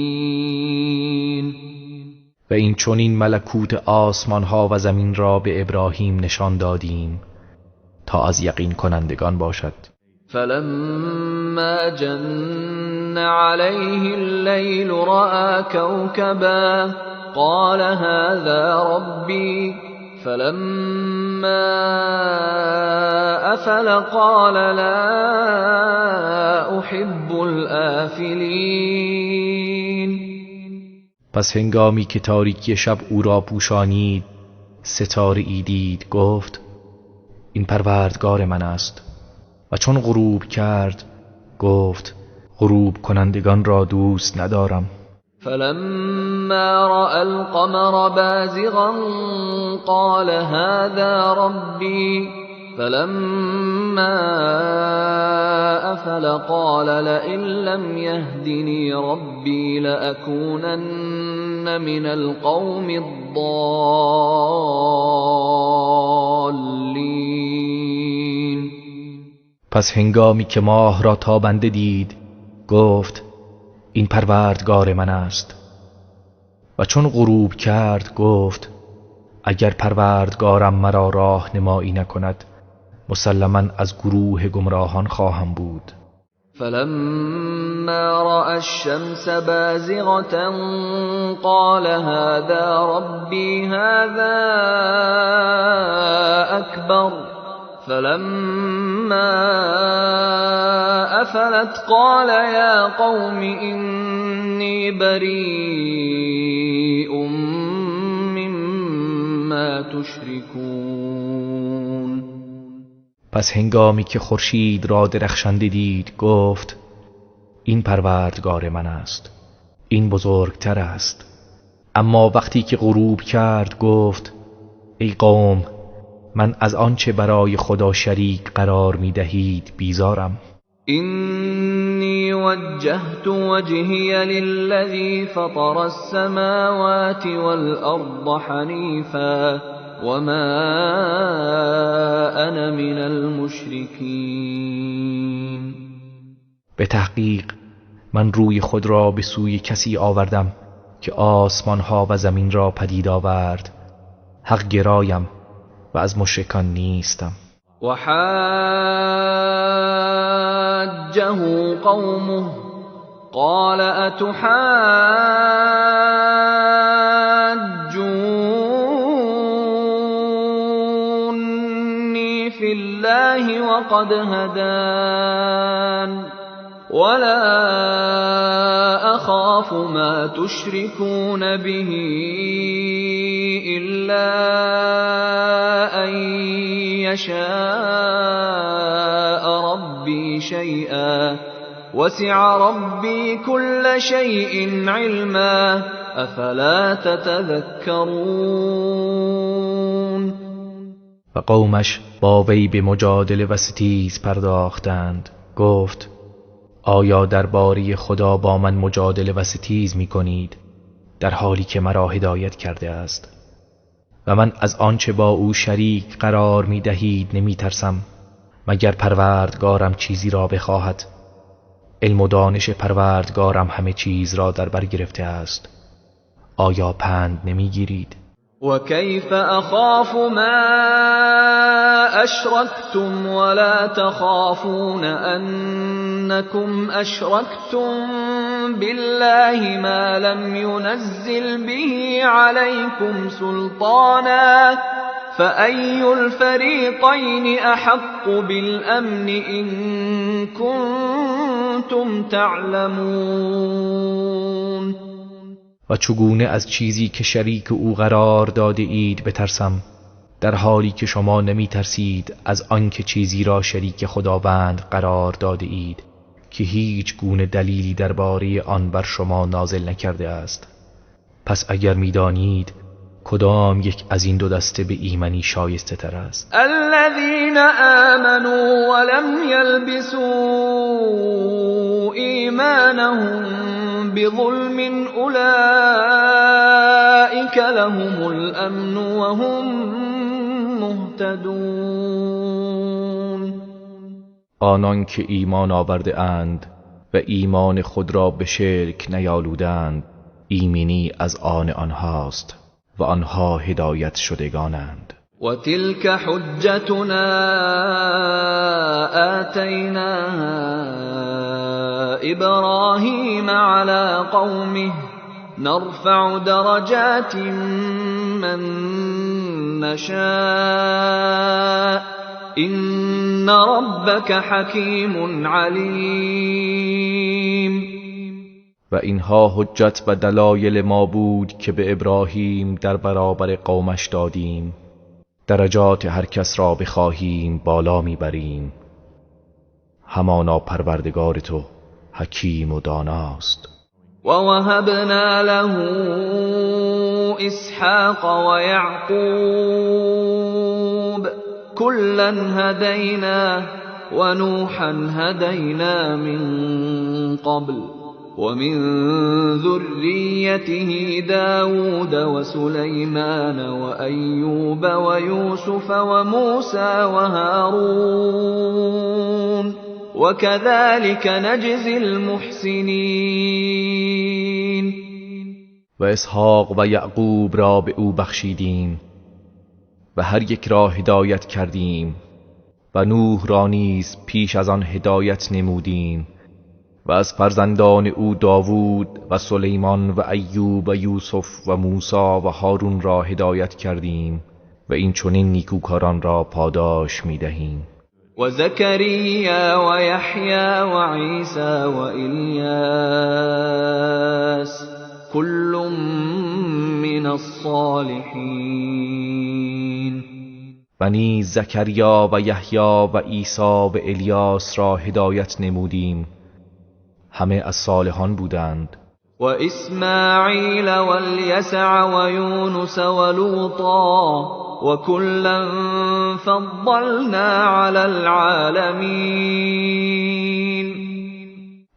و این چنین ملکوت آسمان ها و زمین را به ابراهیم نشان دادیم تا از یقین کنندگان باشد. فَلَمَّا جَنَّ عَلَيْهِ اللَّيْلُ رَأَى كَوْكَبًا قال هذا ربي فلما أفل قال لا أحب الآفلين. پس هنگامی که تاریکی شب او را پوشانید ستاره ای دید گفت این پروردگار من است و چون غروب کرد گفت غروب کنندگان را دوست ندارم. فلما رأى القمر بازغا قال هذا ربي فلما أفل قال لئن لم يهدني ربي لأكونن من القوم الضالين. پس هنگامی که ماه را تابنده دید گفت این پروردگار من است و چون غروب کرد گفت اگر پروردگارم مرا راه نمایی نکند مسلماً از گروه گمراهان خواهم بود. فلما رأى الشمس بازغة قال هذا ربي هذا أكبر فلما أفلت قال يا قوم إني بريء مما تشركون. پس هنگامی که خورشید را درخشنده دید گفت این پروردگار من است، این بزرگتر است. اما وقتی که غروب کرد گفت ای قوم، من از آنچه برای خدا شریک قرار می دهید بیزارم. إني وجهت وجهي للذي فطر السماوات والأرض حنيفا وما أنا من المشركين. به تحقیق من روی خود را به سوی کسی آوردم که آسمان ها و زمین را پدید آورد، حق گرایم و از مشرکان نیستم. وحاجه قومه قال أتحاجوني في الله وقد هدان ولا أخاف ما تشركون به إلا أن يشاء ربي شيئا وسع ربي كل شيء علما أفلا تتذكرون. و قومش با وی به مجادله و ستیز پرداختند. گفت آیا درباره خدا با من مجادله و ستیز می کنید در حالی که مرا هدایت کرده است و من از آنچه با او شریک قرار می دهید نمی ترسم مگر پروردگارم چیزی را بخواهد. علم و دانش پروردگارم همه چیز را در بر گرفته است. آیا پند نمی گیرید؟ وكيف أخاف ما أشركتم ولا تخافون أنكم أشركتم بالله ما لم ينزل به عليكم سلطانا فأي الفريقين أحق بالأمن إن كنتم تعلمون. و چگونه از چیزی که شریک او قرار داده اید بترسم در حالی که شما نمی ترسید از آنکه چیزی را شریک خداوند قرار داده اید که هیچ گونه دلیلی درباره آن بر شما نازل نکرده است. پس اگر می دانید کدام یک از این دو دسته به ایمنی شایسته تر است؟ الذين آمنوا ولم يلبسوا إيمانهم بظلم أولئك لهم الأمن وهم مهتدون. آنان که ایمان آورده اند و ایمان خود را به شرک نیالودند ایمنی از آن آنهاست و آنها هدایت شدگانند. و تلك حجتنا آتیناها ابراهیم علی قومه نرفع درجات من نشاء إن ربك حکیم علیم. و اینها حجت و دلایل ما بود که به ابراهیم در برابر قومش دادیم. درجات هر کس را بخواهیم بالا میبریم. همانا پروردگار تو حکیم و داناست. و وهبنا له اسحاق و یعقوب كلا هدینا و نوحا هدینا من قبل ومن ذريته داود وسليمان وأيوب ويوسف وموسى وهارون وكذلك نجزي المحسنين. و اسحاق و یعقوب را به او بخشیدیم و هر یک را هدایت کردیم و نوح را نیز پیش از آن هدایت نمودیم و از فرزندان او داوود و سلیمان و ایوب و یوسف و موسی و هارون را هدایت کردیم و این چنین نیکوکاران را پاداش می‌دهیم. و زکریا و یحیی و عیسی و الیاس کل من الصالحین. و نیز زکریا و یحیی و عیسی و الیاس را هدایت نمودیم، همه از صالحان بودند. و اسماعیل و الیسع و یونس و لوطا و کلا فضلنا علی العالمین.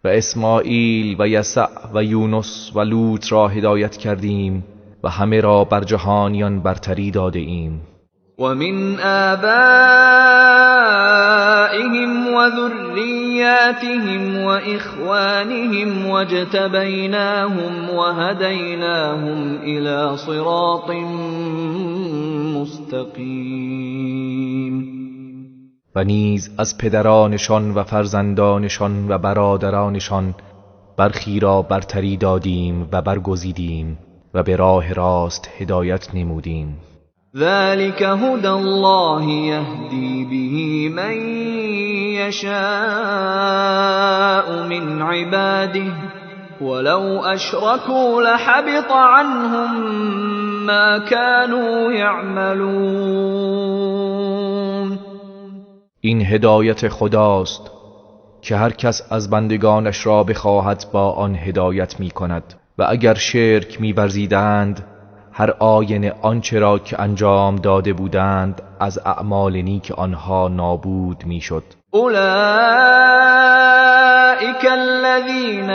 و اسماعیل و یسع و یونس و لوط را هدایت کردیم و همه را بر جهانیان برتری داده ایم. ومن آبائهم وذرياتهم وإخوانهم واجتبيناهم وهديناهم إلى صراط مستقيم. و نیز از پدرانشان و فرزندانشان و برادرانشان برخی را برتری دادیم و برگزیدیم و به راه راست هدایت نمودیم. ذلك هدى الله يهدي به من يشاء من عباده ولو أشركوا لحبط عنهم ما كانوا يعملون. این هدایت خداست که هر کس از بندگانش را بخواهد با آن هدایت می کند و اگر شرک می ورزیدند هر آینه آنچه را که انجام داده بودند از اعمال نیک آنها نابود میشد. اولئک الذین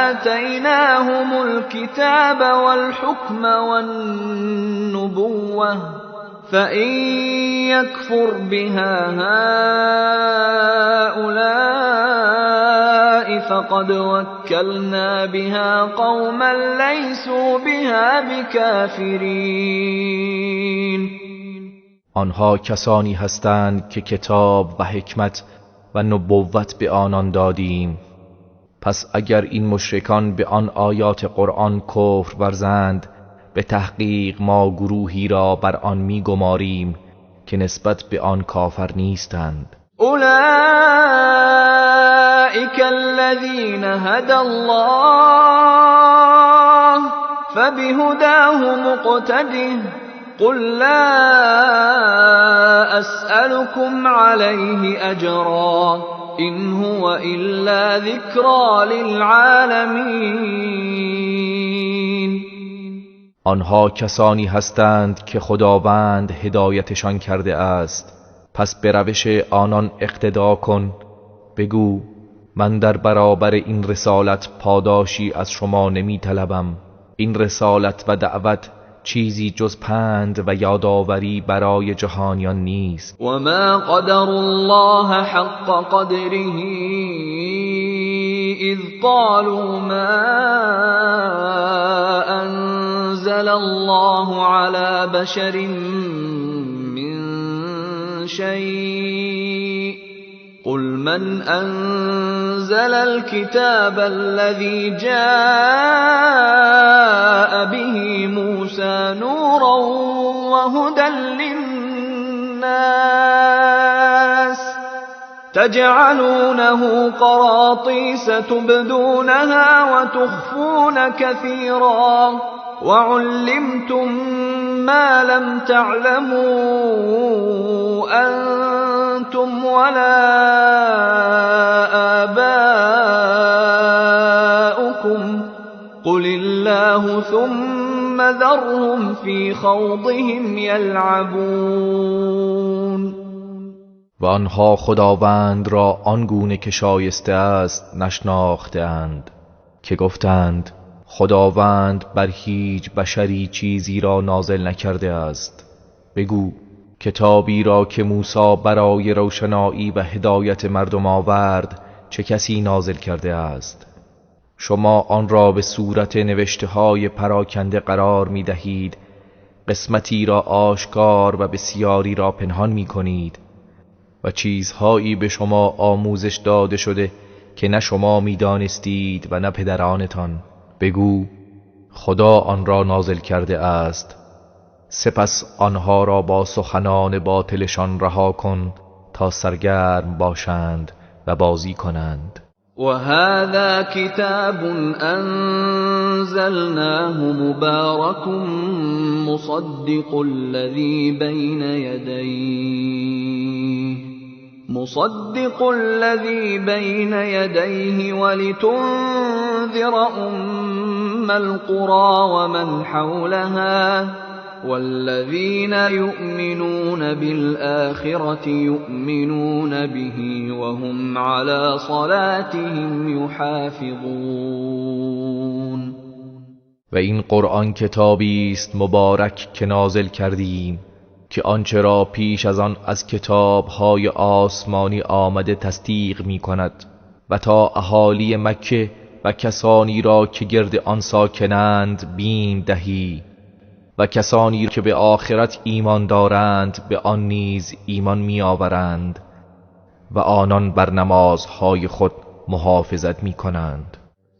آتیناهم الكتاب والحکم والنبوة فإن يكفر بها هؤلاء فقد وكلنا بها قوما ليسوا بها بكافرين. آنها کسانی هستند که کتاب و حکمت و نبوت به آنان دادیم، پس اگر این مشرکان به آن آیات قرآن کفر ورزند به تحقیق ما گروهی را بر آن می گماریم که نسبت به آن کافر نیستند. اولئک الذین هدى الله فبهداه مقتده قل لا اسألكم عليه اجرا ان هو الا ذکری للعالمین. آنها کسانی هستند که خداوند هدایتشان کرده است، پس به روش آنان اقتدا کن. بگو من در برابر این رسالت پاداشی از شما نمی طلبم. این رسالت و دعوت چیزی جز پند و یادآوری برای جهانیان نیست. و ما قدر الله حق قدره اذ قالوا ما انزل الله على بشر من شيء قل من أنزل الكتاب الذي جاء به موسى نورا وهدى للناس تجعلونه قراطيس تبدونها وتخفون كثيرا وعلمتم ما لم تعلموا أنتم ولا آباؤكم قل الله ثم ذرهم في خوضهم يلعبون. و آنها خداوند را آنگونه که شایسته است نشناختند که گفتند خداوند بر هیچ بشری چیزی را نازل نکرده است. بگو کتابی را که موسی برای روشنایی و هدایت مردم آورد چه کسی نازل کرده است؟ شما آن را به صورت نوشته‌های پراکنده قرار می دهید، قسمتی را آشکار و بسیاری را پنهان می کنید و چیزهایی به شما آموزش داده شده که نه شما می‌دانستید و نه پدرانتان. بگو خدا آن را نازل کرده است، سپس آنها را با سخنان باطلشان رها کن تا سرگرم باشند و بازی کنند. وهذا كتاب أنزلناه مبارك مصدق الذي بين يديه ولتنذر أم القرى ومن حولها والذين يؤمنون بالآخرة يؤمنون به وهم على صلاتهم يحافظون. و این قرآن کتابی است مبارک که نازل کردیم که آنچه را پیش از آن از کتاب‌های آسمانی آمده تصدیق می‌کند و تا اهالی مکه و کسانی را که گرد آن ساکنند بیم دهی و کسانی که به آخرت ایمان دارند به آن نیز ایمان می‌آورند و آنان بر نمازهای خود محافظت می‌کنند.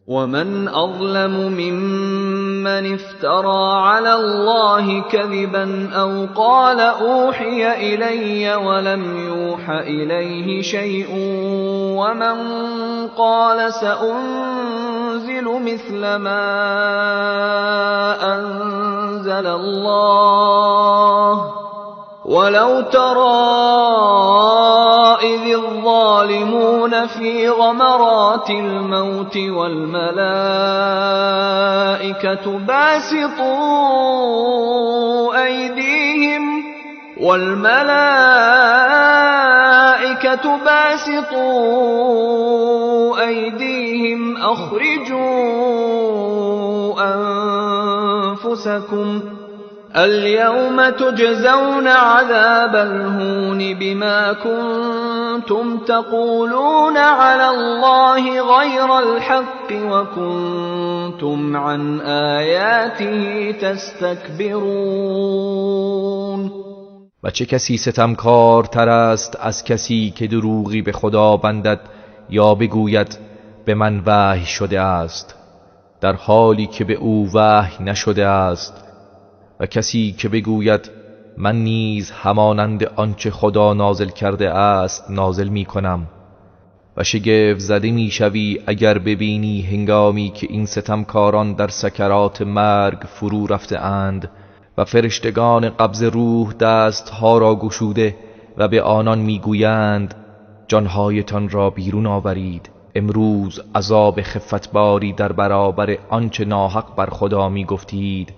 ومن أظلم ممن افترى على الله كذبا أو قال أوحي إلي ولم يوح إليه شيء ومن قال سأنزل مثل ما أنزل الله ولو ترى إذ الظالمون في غمرات الموت والملائكة باسطوا أيديهم أخرجوا أنفسكم اليوم تجزون عذاب الهون بما كنتم تقولون على الله غير الحق وكنتم عن آياته تستكبرون. و چه کسی ستمکارتر است از کسی که دروغی به خدا بندد یا بگوید به من وحی شده است در حالی که به او وحی نشده است، و کسی که بگوید من نیز همانند آنچه خدا نازل کرده است نازل می کنم. و شگفت زده می شوی اگر ببینی هنگامی که این ستمکاران در سکرات مرگ فرو رفته اند و فرشتگان قبض روح دستها را گشوده و به آنان می گویند جانهایتان را بیرون آورید، امروز عذاب خفتباری در برابر آنچه ناحق بر خدا می گفتید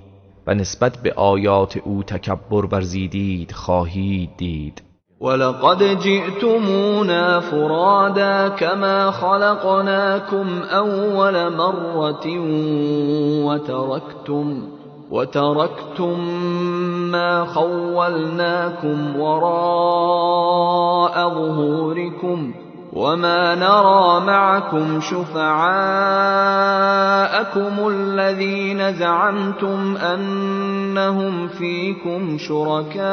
و نسبت به آیات او تکبر ورزیدید خواهید دید. ولقد جئتمونا فرادا كما خلقناكم أول مرة وتركتم ما خولناكم وراء ظهوركم وما نرى معكم شفعاءكم الذين زعمتم أنهم فيكم شركاء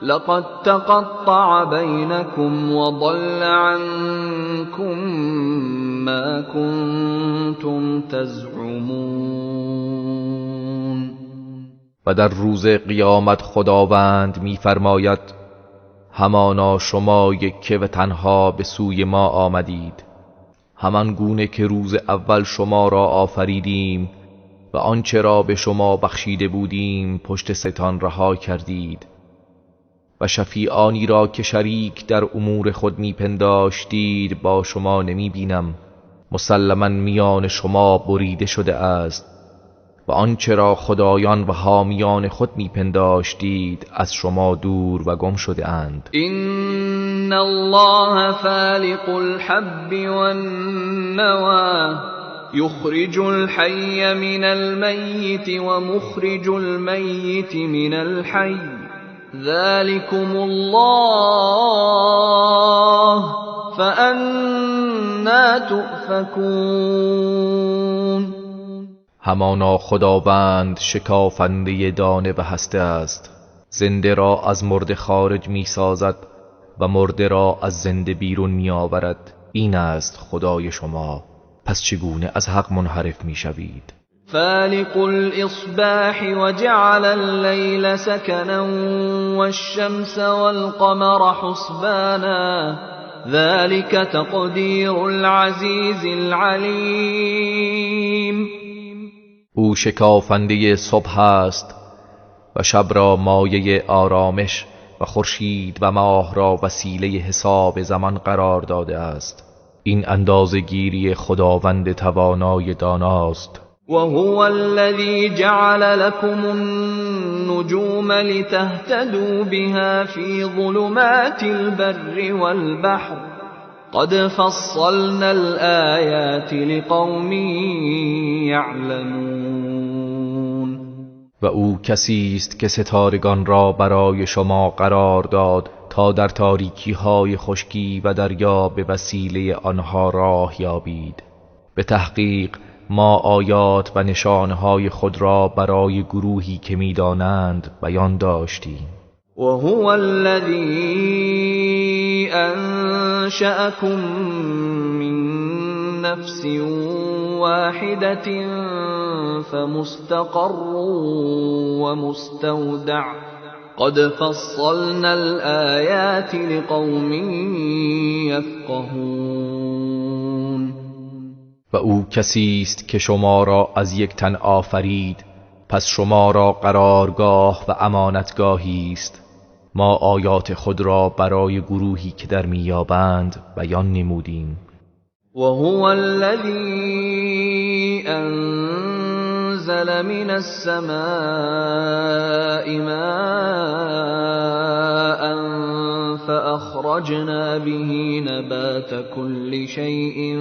لقد تقطع بينكم وضل عنكم ما كنتم تزعمون. و در روز قیامت خداوند می‌فرماید همانا شما یکه و تنها به سوی ما آمدید، همان گونه که روز اول شما را آفریدیم و آنچه را به شما بخشیده بودیم پشت ستان رها کردید و شفیعانی را که شریک در امور خود میپنداشتید با شما نمیبینم. مسلماً میان شما بریده شده است و آنچه را خدایان و حامیان خود میپنداشتید از شما دور و گم شده اند. ان الله فالق الحب والنوى يخرج الحي من الميت ومخرج الميت من الحي ذلكم الله فأنا تؤفكون. همانا خداوند شکافنده دانه و هسته است، زنده را از مرده خارج می سازد و مرده را از زنده بیرون می آورد. این است خدای شما، پس چگونه از حق منحرف می شوید؟ فالق الإصباح وجعل الليل سكنا والشمس والقمر حسبانا ذلك تقدير العزيز العليم. او شکافنده صبح است و شب را مایه آرامش و خورشید و ماه را وسیله حساب زمان قرار داده است. این اندازه‌گیری خداوند توانای داناست. وهو الذي جعل لكم النجوم لتهتدوا بها في ظلمات البر والبحر قد فصلنا الآيات لقوم يعلمون. و او کسی است که ستارگان را برای شما قرار داد تا در تاریکی های خشکی و دریا به وسیله آنها راه یابید. به تحقیق ما آیات و نشانهای خود را برای گروهی که می‌دانند بیان داشتیم. وهو الذي أنشأكم من نفس واحدة فمستقر ومستودع قد فصلنا الآيات لقوم يفقهون. و او کسی است که شما را از یک تن آفرید، پس شما را قرارگاه و امانتگاهی است. ما آیات خود را برای گروهی که در میابند بیان نمودیم. وهو الذي أنزل من السماء ماء فأخرجنا به نبات كل شيء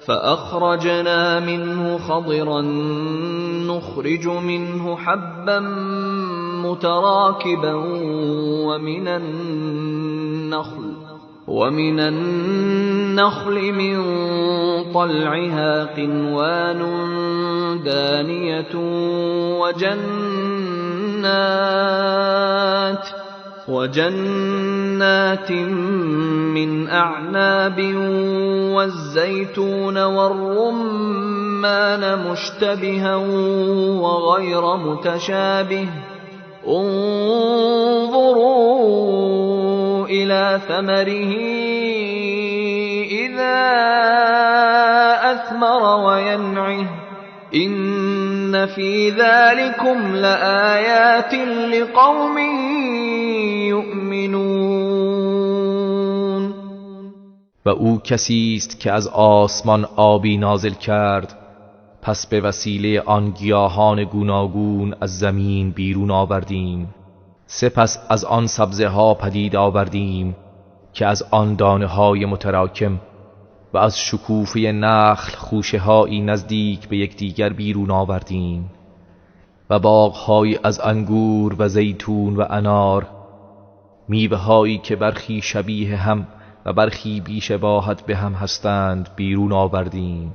فأخرجنا منه خضرا نخرج منه حبا متراكبا ومن النخل من طلعها قنوان دانية وجنات من أعناب والزيتون والرمان مشتبها وغير متشابه انظروا إلى ثمره إذا أثمر وينعه إن في ذلكم لآيات لقوم يؤمنون. و او کسی است که از آسمان آبی نازل کرد، پس به وسیله آن گیاهان گوناگون از زمین بیرون آوردیم. سپس از آن سبزه ها پدید آوردیم که از آن دانه های متراکم و از شکوفه نخل خوشه هایی نزدیک به یکدیگر بیرون آوردیم و باغ‌های از انگور و زیتون و انار، میوه هایی که برخی شبیه هم و برخی بیشباهت به هم هستند بیرون آوردیم.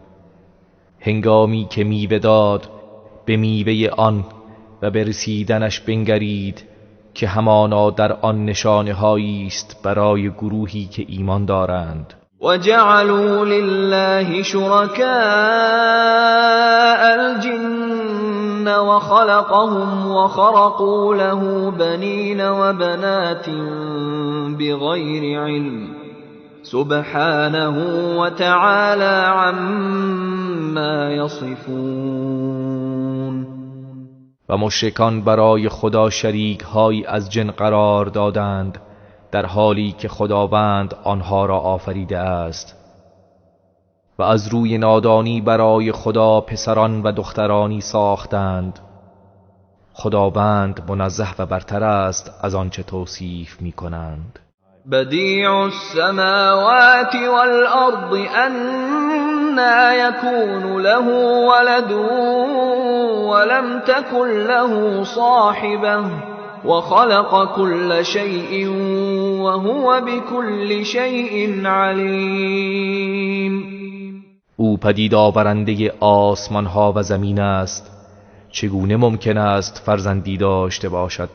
هنگامی که میوه داد به میوه آن و به رسیدنش بنگرید که همانا در آن نشانه هایی است برای گروهی که ایمان دارند. وجعلوا لله شركاء الجن وخلقهم وخرقوا له بنين وبنات بغير علم سبحانه وتعالى عما يصفون. و مشرکان برای خدا شریک هایی از جن قرار دادند در حالی که خداوند آنها را آفریده است و از روی نادانی برای خدا پسران و دخترانی ساختند. خداوند منزه و برتر است از آنچه توصیف می کنند. بدیع السماوات والارض أنى يكون له ولد ولم تكن له صاحبة وخلق كل شيء وهو بكل شيء عليم. او پدید آورنده آسمان ها و زمین است. چگونه ممکن است فرزندی داشته باشد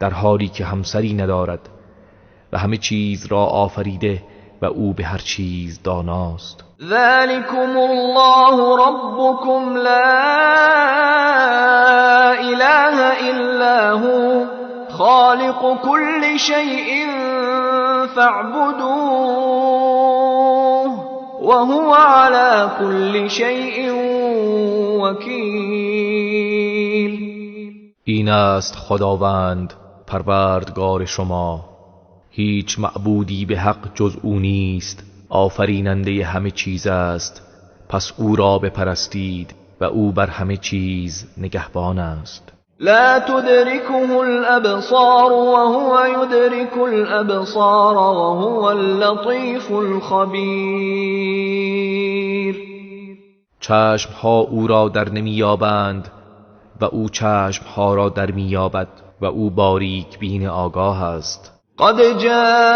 در حالی که همسری ندارد و همه چیز را آفریده و او به هر چیز داناست. ذلكم الله ربكم لا اله الا هو خالق كل شيء فاعبدوه وهو على كل شيء وكيل. این است خداوند پروردگار شما، هیچ معبودی به حق جز او نیست، آفریننده همه چیز است، پس او را بپرستید و او بر همه چیز نگهبان است. لا تدركه الابصار وهو يدرك الابصار وهو اللطيف الخبير. چشمها او را در نمیابند و او چشمها را در میابد و او باریک بین آگاه است. قد جاءكم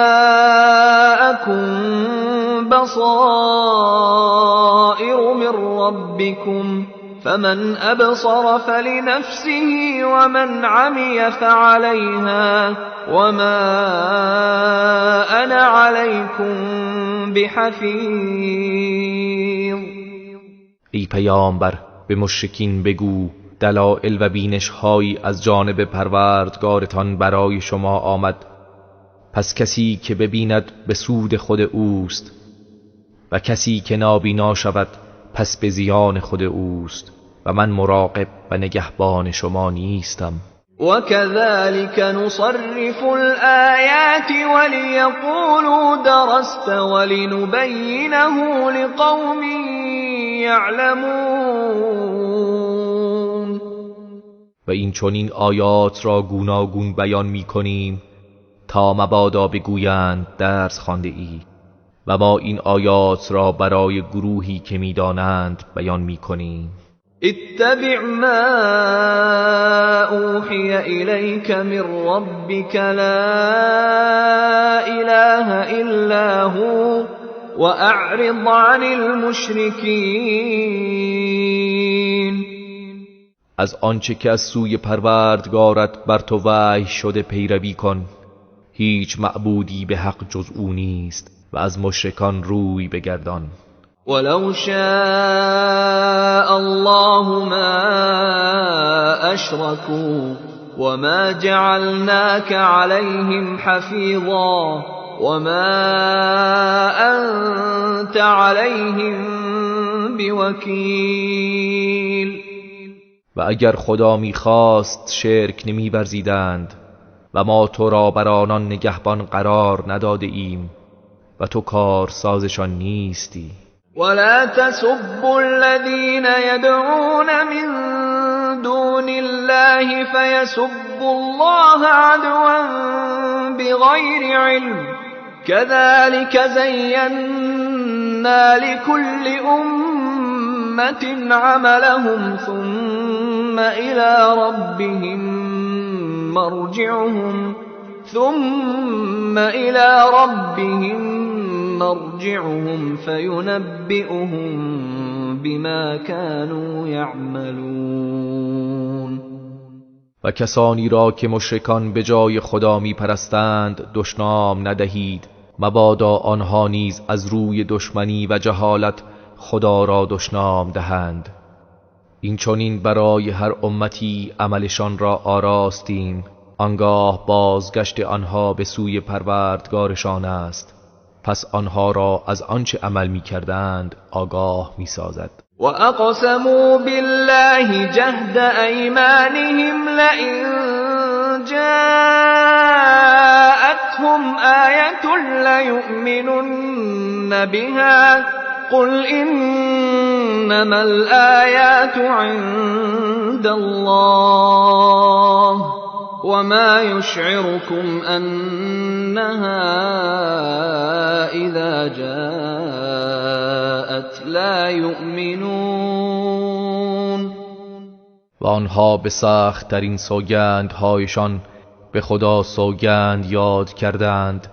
بصائر من ربكم فمن أبصر فلنفسه ومن عمي فعليها وما أنا عليكم بحفيظ. ای پیامبر، به مشرکین بگو دلائل و بینش‌هایی از جانب پروردگارتان برای شما آمد، پس کسی که ببیند به سود خود اوست و کسی که نابینا شود پس به زیان خود اوست و من مراقب و نگهبان شما نیستم. وكذلك نصرف الآيات وليقولوا درست ولنبينه لقوم يعلمون. و این چنین آیات را گوناگون بیان می کنیم تا مبادا بگویند درس خوانده ای، و ما این آیات را برای گروهی که میدانند بیان میکنیم. اتبع ما اوحی الیک من ربک لا اله الا هو واعرض عن المشرکین. از آنچه که از سوی پروردگارت بر تو وحی شده پیروی کن، هیچ معبودی به حق جز او نیست و از مشرکان روی بگردان. ولو شاء الله ما اشركوا وما جعلناك عليهم حفيظا وما انت عليهم بوكيل. و اگر خدا میخواست شرک نمی‌ورزیدند و ما تو را بر آنان نگهبان قرار نداده ایم و تو کارسازشان نیستی. ولا تسبوا الذين يدعون من دون الله فيسبوا الله عدوا بغير علم كذلك زينا لكل أمة عملهم ثم إلى ربهم مرجعهم فينبئهم بما كانوا يعملون. و کسانی را که مشرکان به جای خدا می پرستند دشنام ندهید، مبادا آنها نیز از روی دشمنی و جهالت خدا را دشنام دهند. این چنین برای هر امتی عملشان را آراستیم، آنگاه بازگشت آنها به سوی پروردگارشان است، پس آنها را از آنچه عمل می کردند آگاه می سازد. و اقسموا بالله جهد ایمانهم لئن جاءتهم آیة لیؤمنن بها قل انما الآیات عند الله وما يشعركم أنها إذا جاءت لا يؤمنون. و آنها به سخت ترین سوگندهایشان به خدا سوگند یاد کردند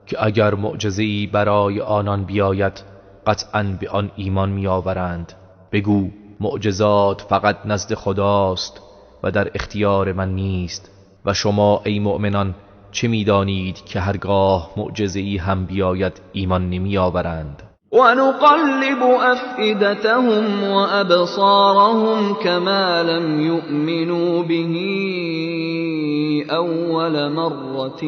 که اگر معجزه‌ای برای آنان بیاید قطعاً به آن ایمان میآورند. بگو معجزات فقط نزد خداست و در اختیار من نیست و شما ای مؤمنان چه می‌دانید که هرگاه معجزه‌ای هم بیاید ایمان نمی‌آورند. ونقلب أفئدتهم وأبصارهم كما لم يؤمنوا به أول مرة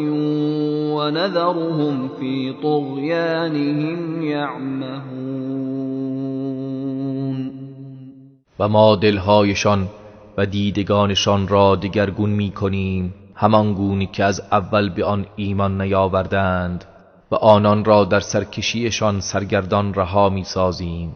ونذرهم في طغيانهم يعمهون. و ما دلهایشان و دیدگانشان را دگرگون می‌کنیم همان گونه که از اول به آن ایمان نیاوردند و آنان را در سرکشیشان سرگردان رها می‌سازیم.